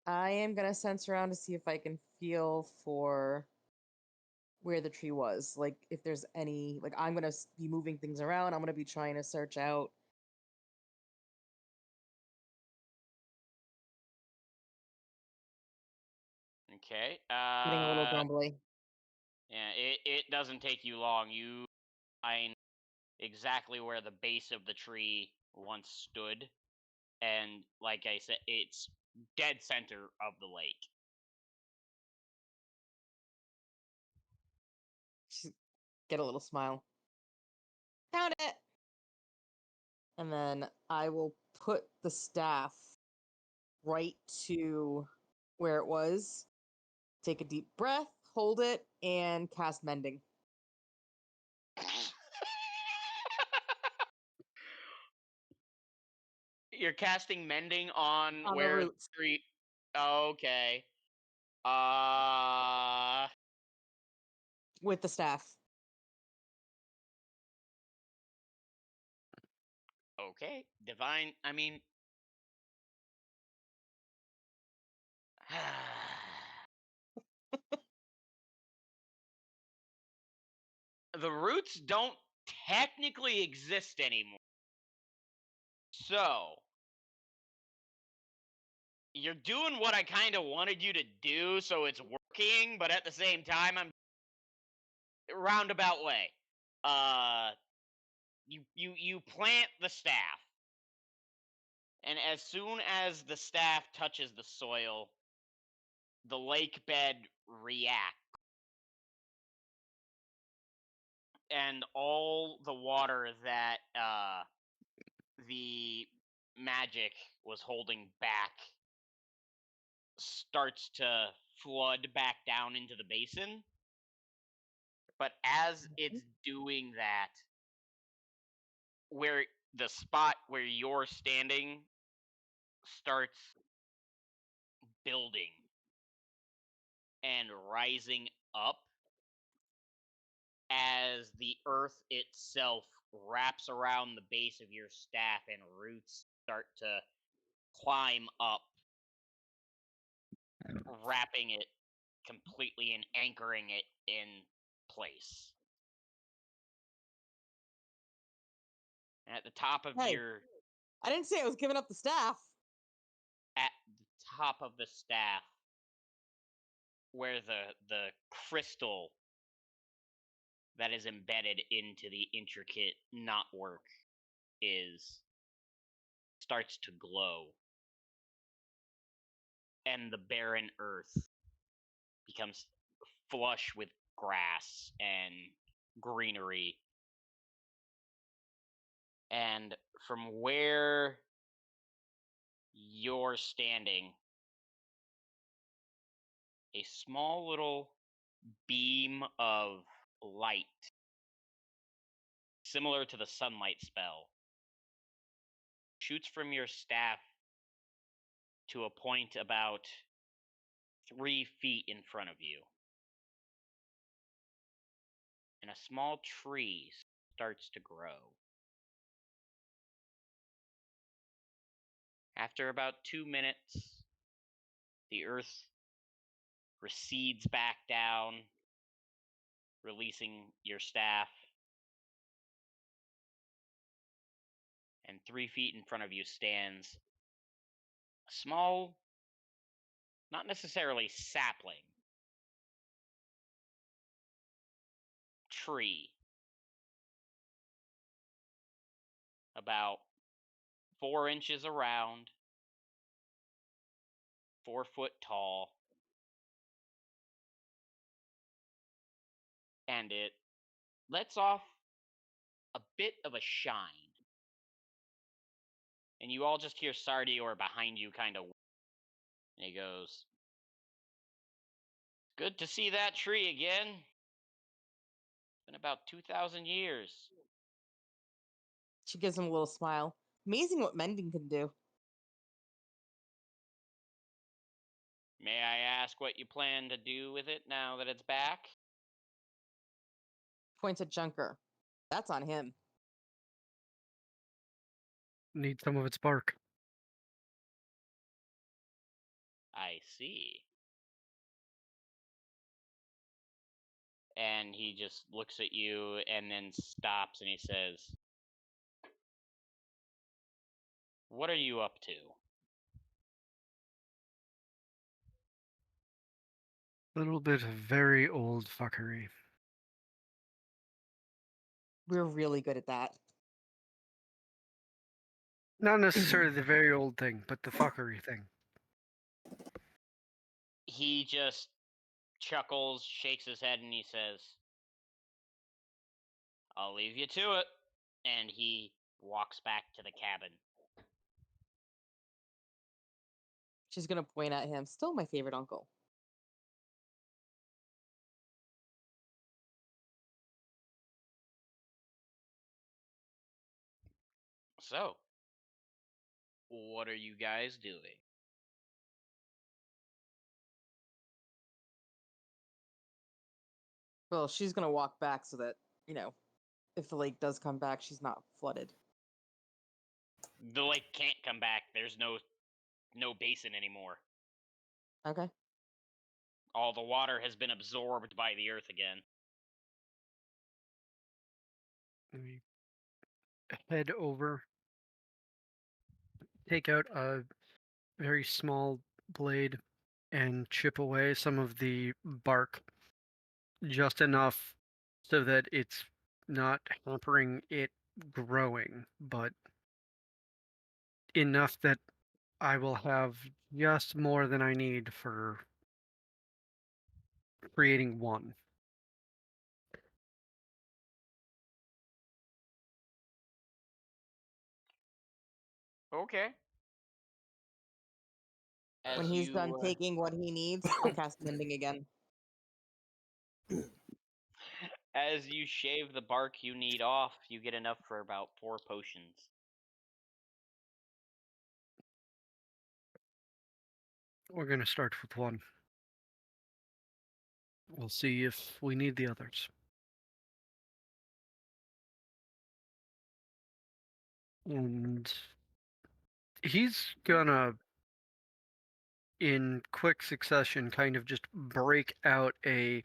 I am gonna sense around to see if I can feel for where the tree was. Like if there's any, like I'm gonna be moving things around. I'm gonna be trying to search out. Okay. Getting a little grumbly. Yeah, it doesn't take you long. You find exactly where the base of the tree once stood. And like I said, it's dead center of the lake. Get a little smile. Found it. And then I will put the staff right to where it was. Take a deep breath, hold it, and cast mending. You're casting mending on On the where roots. tree. Okay. Uh. With the staff. Okay. Divine. I mean. The roots don't technically exist anymore. So. You're doing what I kind of wanted you to do, so it's working, but at the same time, I'm roundabout way. You plant the staff, and as soon as the staff touches the soil, the lake bed reacts, and all the water that the magic was holding back starts to flood back down into the basin. But as it's doing that, where the spot where you're standing starts building and rising up as the earth itself wraps around the base of your staff and roots start to climb up, wrapping it completely and anchoring it in place. And at the top of Hey. I didn't say I was giving up the staff. At the top of the staff, where the crystal that is embedded into the intricate knotwork starts to glow, and the barren earth becomes flush with grass and greenery. And from where you're standing, a small little beam of light, similar to the sunlight spell, shoots from your staff to a point about 3 feet in front of you. And a small tree starts to grow. After about 2 minutes, the earth recedes back down, releasing your staff. And 3 feet in front of you stands a small, not necessarily sapling, tree. About 4 inches around, 4 foot tall. And it lets off a bit of a shine. And you all just hear Sardior behind you kind of. And he goes, "Good to see that tree again. Been about 2,000 years. She gives him a little smile. Amazing what mending can do. May I ask what you plan to do with it now that it's back?" Points at Junker. That's on him. Need some of its bark. I see. And he just looks at you and then stops and he says, "What are you up to?" Little bit of very old fuckery. We're really good at that. Not necessarily the very old thing, but the fuckery thing. He just chuckles, shakes his head, and he says, "I'll leave you to it." And he walks back to the cabin. She's gonna point at him. Still my favorite uncle. So, what are you guys doing? Well, she's gonna walk back so that, if the lake does come back, she's not flooded. The lake can't come back. There's no basin anymore. Okay. All the water has been absorbed by the earth again. We head over, take out a very small blade, and chip away some of the bark just enough so that it's not hampering it growing, but enough that I will have just more than I need for creating one. Okay. When he's done taking what he needs, I'll cast mending again. As you shave the bark you need off, you get enough for about 4 potions. We're going to start with one. We'll see if we need the others. And he's gonna, in quick succession, kind of just break out a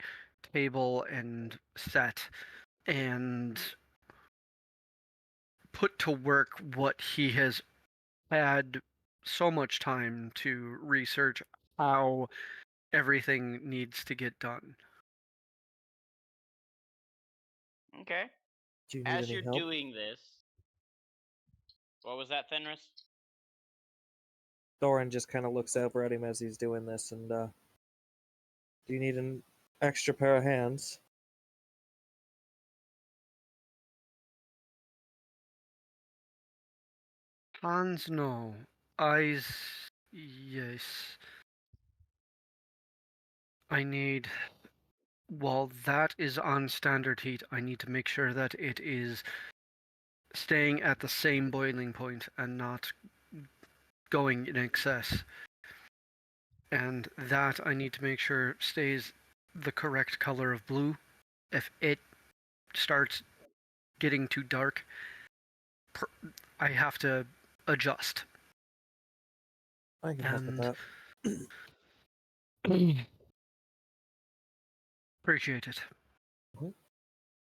table and set and put to work what he has had so much time to research: how everything needs to get done. Okay. Do you need As any you're help? doing this, what was that, Fenris? Thorin just kind of looks over at him as he's doing this, and do you need an extra pair of hands? Hands, no. Eyes, yes. I need. While that is on standard heat, I need to make sure that it is staying at the same boiling point and not going in excess. And that I need to make sure stays the correct color of blue. If it starts getting too dark, I have to adjust. I can help with And that. appreciate it. Mhm.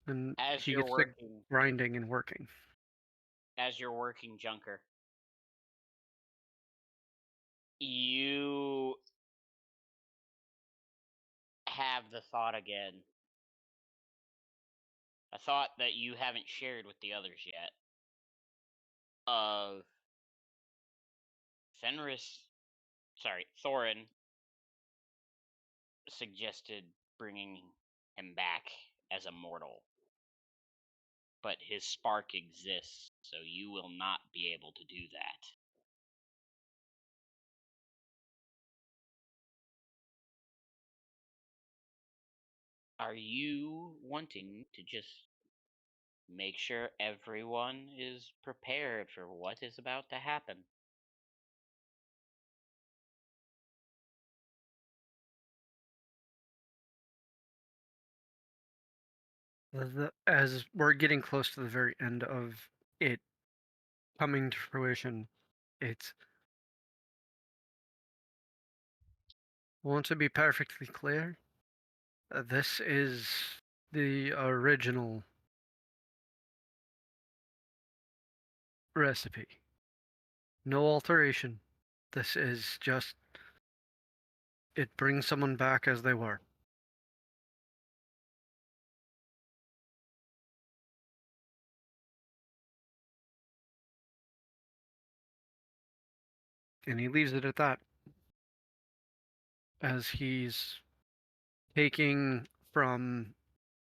And As he you're gets to working, grinding and working. Junker, you have the thought again. A thought that you haven't shared with the others yet. Of Thorin suggested bringing him back as a mortal. But his spark exists, so you will not be able to do that. Are you wanting to just make sure everyone is prepared for what is about to happen? As we're getting close to the very end of it coming to fruition, it's want to be perfectly clear. This is the original recipe. No alteration. This is just it brings someone back as they were. And he leaves it at that. As he's taking from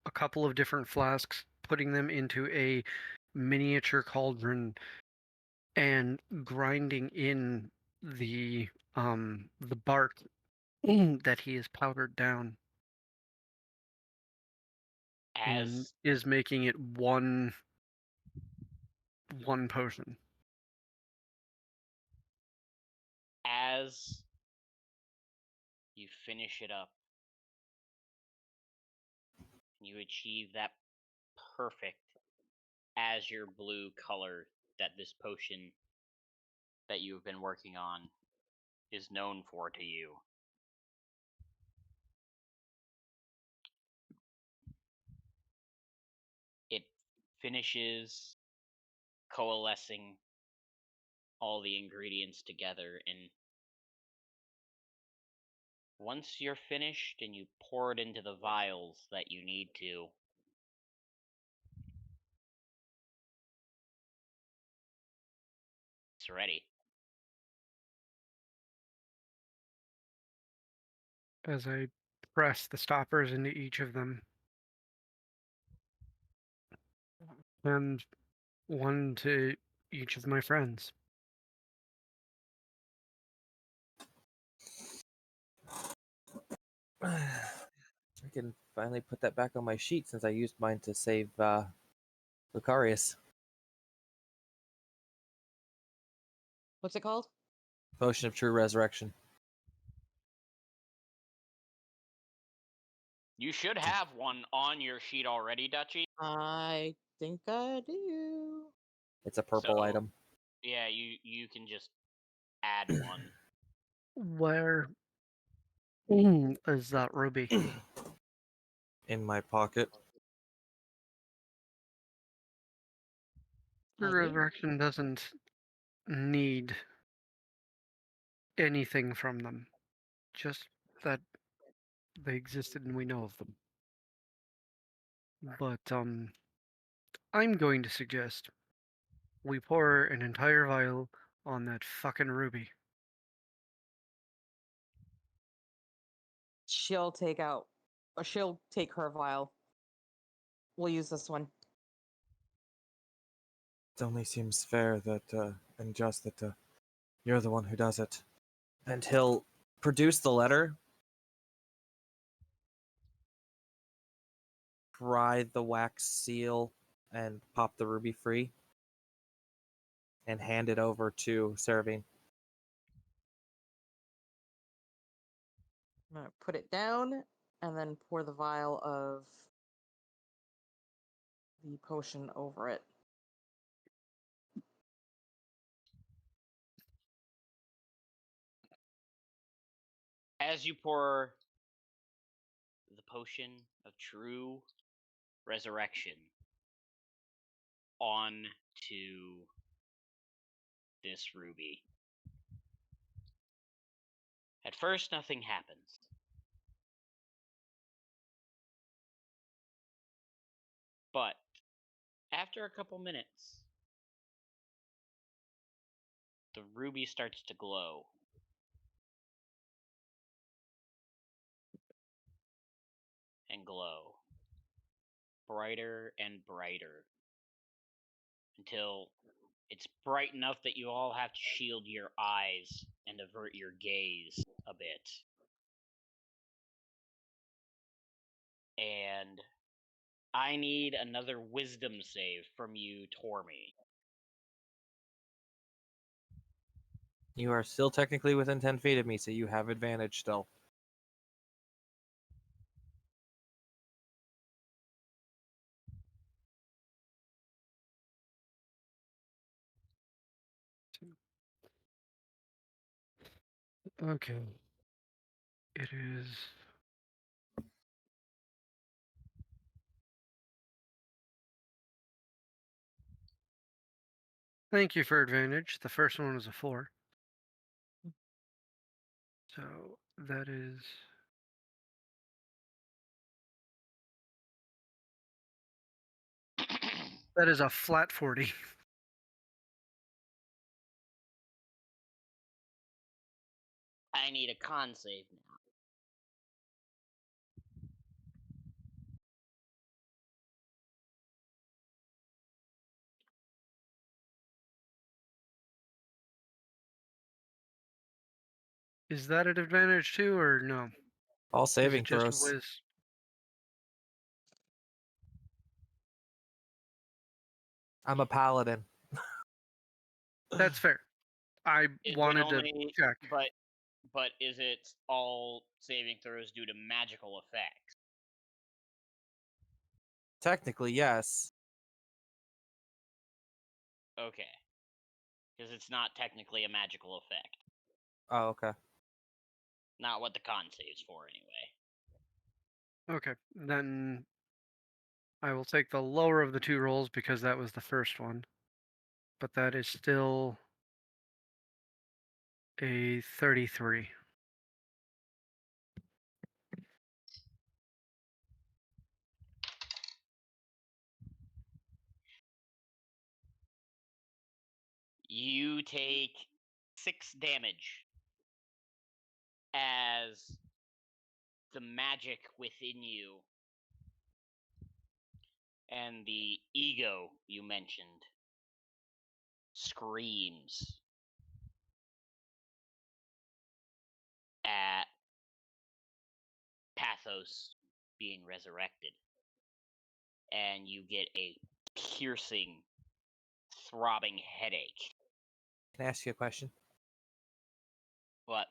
a couple of different flasks, putting them into a miniature cauldron, and grinding in the bark that he has powdered down, and As is making it one potion. as you finish it up, you achieve that perfect azure blue color that this potion that you have been working on is known for to you. It finishes coalescing all the ingredients together, and once you're finished and you pour it into the vials that you need to, it's ready. As I press the stoppers into each of them, and one to each of my friends. I can finally put that back on my sheet since I used mine to save Lucarius. What's it called? Potion of True Resurrection. You should have one on your sheet already, Dutchy. I think I do. It's a purple So, item. yeah, you can just add one. Where is that ruby? In my pocket. The I do. resurrection doesn't need anything from them. Just that They existed and we know of them. But I'm going to suggest we pour an entire vial on that fucking ruby. She'll take her vial. We'll use this one. It only seems fair that and just that you're the one who does it. And he'll produce the letter, pry the wax seal, and pop the ruby free, and hand it over to Servine. I'm gonna put it down and then pour the vial of the potion over it. As you pour the potion of true resurrection onto this ruby, at first nothing happens. But after a couple minutes, the ruby starts to glow. And glow. Brighter and brighter. Until it's bright enough that you all have to shield your eyes and avert your gaze a bit. And I need another wisdom save from you, Tormy. You are still technically within 10 feet of me, so you have advantage still. Okay. It is. Thank you for advantage. The first one was a 4. So that is. That is a flat 40. I need a con save now. Is that an advantage too, or no? All Is saving it just throws. whiz? I'm a paladin. That's fair. I It would wanted to only, check. but is it all saving throws due to magical effects? Technically, yes. Okay. Because it's not technically a magical effect. Oh, okay. Not what the con save's for, anyway. Okay, then I will take the lower of the 2 rolls because that was the first one. But that is still a 33. You take 6 damage as the magic within you and the ego you mentioned screams at Pathos being resurrected. And you get a piercing, throbbing headache. Can I ask you a question? What?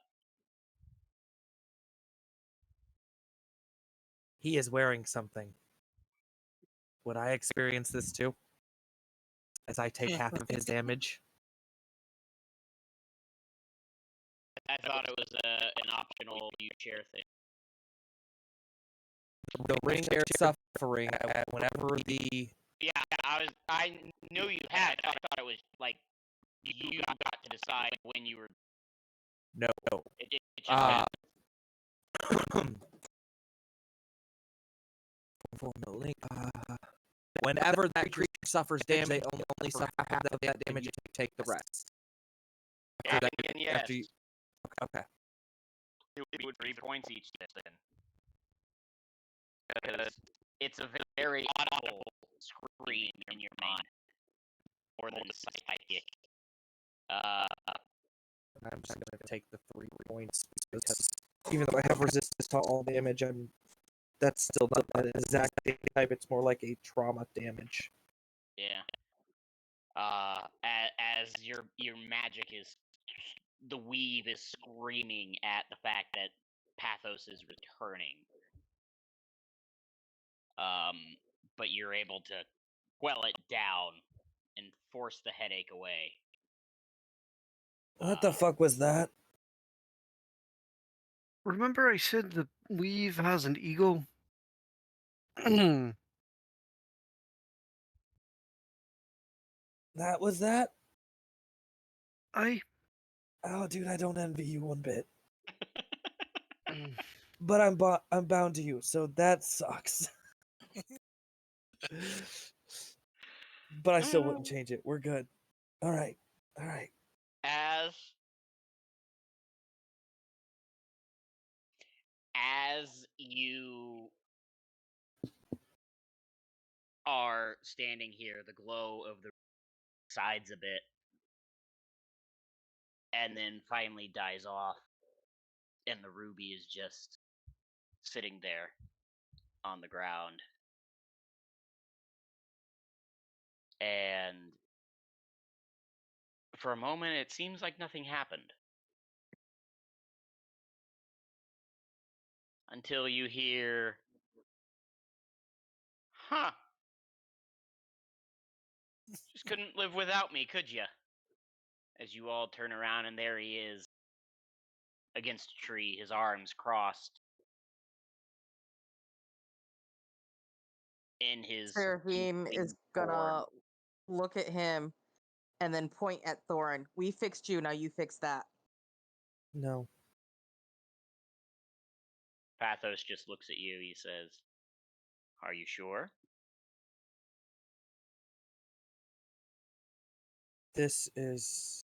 He is wearing something. Would I experience this too? As I take half of his damage? I thought it was an optional you share thing. The ring they're suffering whenever the... Yeah, I knew you had. I thought it was like you got to decide when you were. No. It just happened. Formally, whenever that creature suffers damage, they only suffer half of that damage and you take the rest. And After yes, you, okay. it would be 3 points each then. Because it's a very audible scream in your mind. More than psychic. I'm just gonna take the 3 points because even though I have resistance to all damage, that's still not an exact type. It's more like a trauma damage. Yeah. As your magic is, the weave is screaming at the fact that Pathos is returning. But you're able to quell it down and force the headache away. What the fuck was that? Remember I said the weave has an ego? That was that? I Oh, dude, I don't envy you one bit. mm, But I'm bound to you, so that sucks. But I still wouldn't change it. We're good. All right. As you are standing here, the glow of the sides a bit, and then finally dies off, and the ruby is just sitting there on the ground. And for a moment, it seems like nothing happened. Until you hear, huh, just couldn't live without me, could ya? As you all turn around, and there he is, against a tree, his arms crossed, in his Seraphine is form. gonna look at him and then point at Thorin. We fixed you, now you fix that. No. Pathos just looks at you. He says, "Are you sure?" This is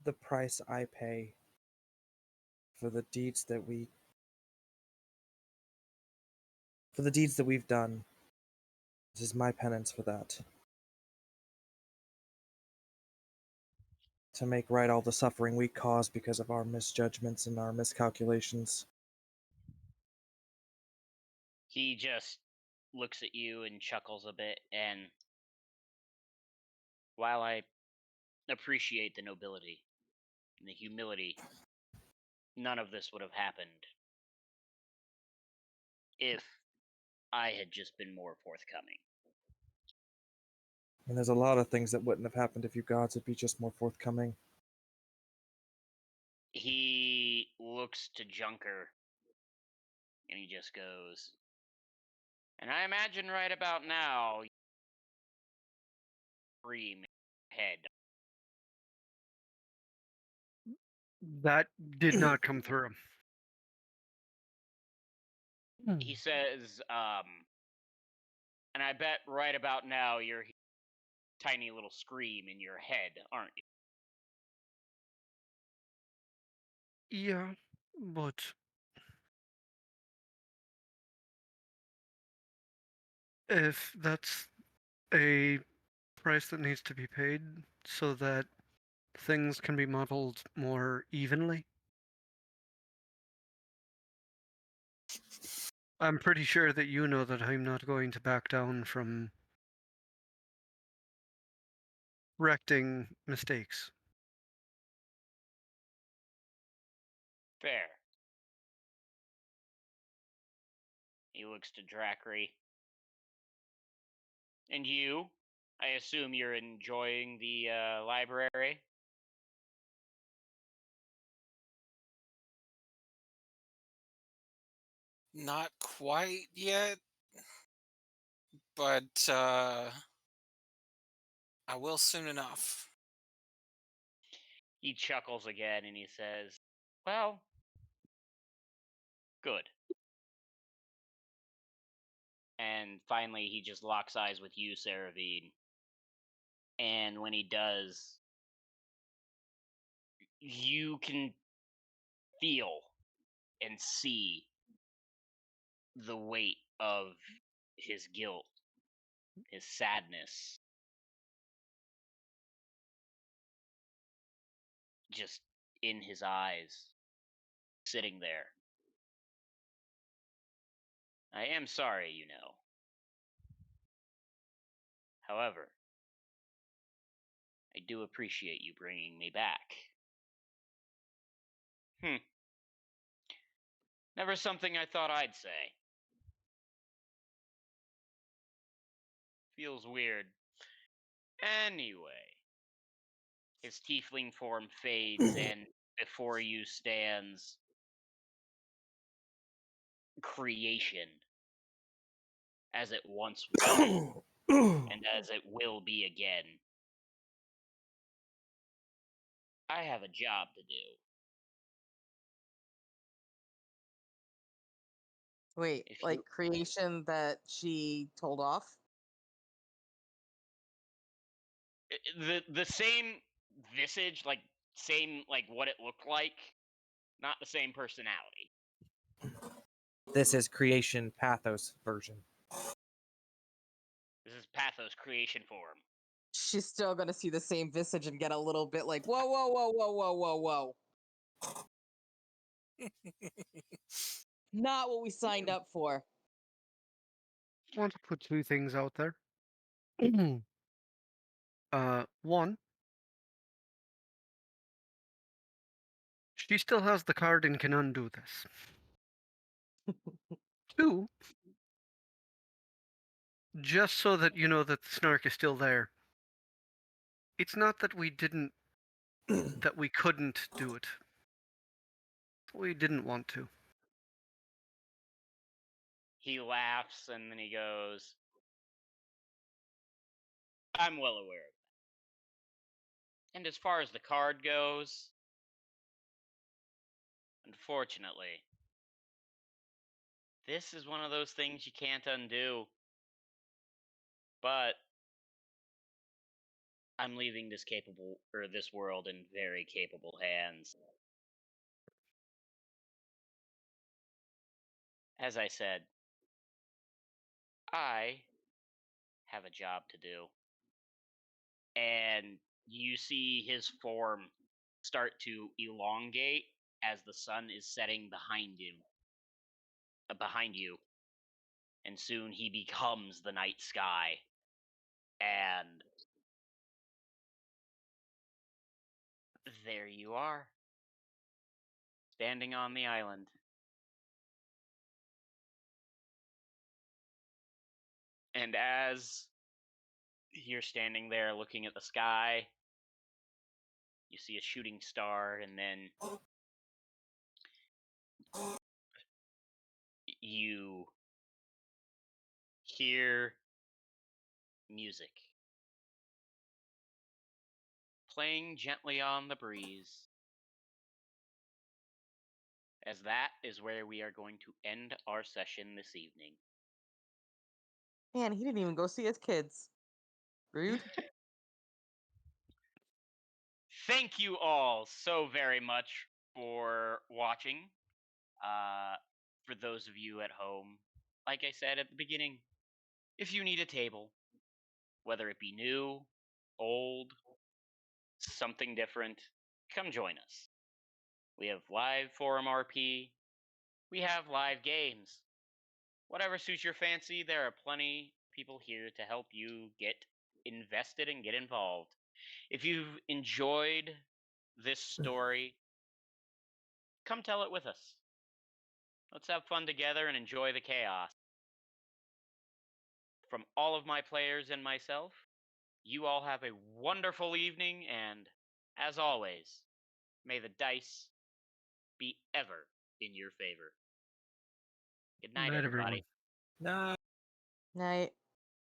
the price I pay for the deeds that we've done. This is my penance for that. To make right all the suffering we caused because of our misjudgments and our miscalculations. He just looks at you and chuckles a bit, and while I appreciate the nobility and the humility, none of this would have happened if I had just been more forthcoming. And there's a lot of things that wouldn't have happened if you gods would be just more forthcoming. He looks to Junker, and he just goes, "And I imagine right about now, scream head." that did not come through. He says, "And I bet right about now you're tiny little scream in your head, aren't you?" Yeah, but if that's a price that needs to be paid so that things can be modeled more evenly, I'm pretty sure that you know that I'm not going to back down from correcting mistakes. Fair. He looks to Drackery. And you? I assume you're enjoying the library? Not quite yet, but I will soon enough. He chuckles again and he says, "Well, good. And finally, he just locks eyes with you, Saravine. And when he does, you can feel and see the weight of his guilt, his sadness, just in his eyes, sitting there. I am sorry, you know. However, I do appreciate you bringing me back. Never something I thought I'd say. Feels weird. Anyway, his tiefling form fades, and before you stands creation, as it once was, and as it will be again. I have a job to do. Wait, If like you, creation that she told off? the same visage, like same like what it looked like, not the same personality. This is creation pathos version. This is Pathos creation form. She's still gonna see the same visage and get a little bit like, whoa, whoa, whoa, whoa, whoa, whoa, whoa. Not what we signed up for. I want to put two things out there. One, she still has the card and can undo this. Two, just so that you know that the snark is still there. It's not that we couldn't do it. We didn't want to. He laughs and then he goes, I'm well aware of that. And as far as the card goes, unfortunately, this is one of those things you can't undo. But I'm leaving this world in very capable hands. As I said, I have a job to do. And you see his form start to elongate as the sun is setting behind you, and soon he becomes the night sky. And there you are, standing on the island. And as you're standing there looking at the sky, you see a shooting star, and then you hear music playing gently on the breeze. As that is where we are going to end our session this evening. Man, he didn't even go see his kids. Rude. Thank you all so very much for watching. For those of you at home, like I said at the beginning, if you need a table, whether it be new, old, something different, come join us. We have live forum RP. We have live games. Whatever suits your fancy, there are plenty people here to help you get invested and get involved. If you've enjoyed this story, come tell it with us. Let's have fun together and enjoy the chaos. From all of my players and myself, you all have a wonderful evening, and as always, may the dice be ever in your favor. Good night, Night, everybody. everyone. No. Night.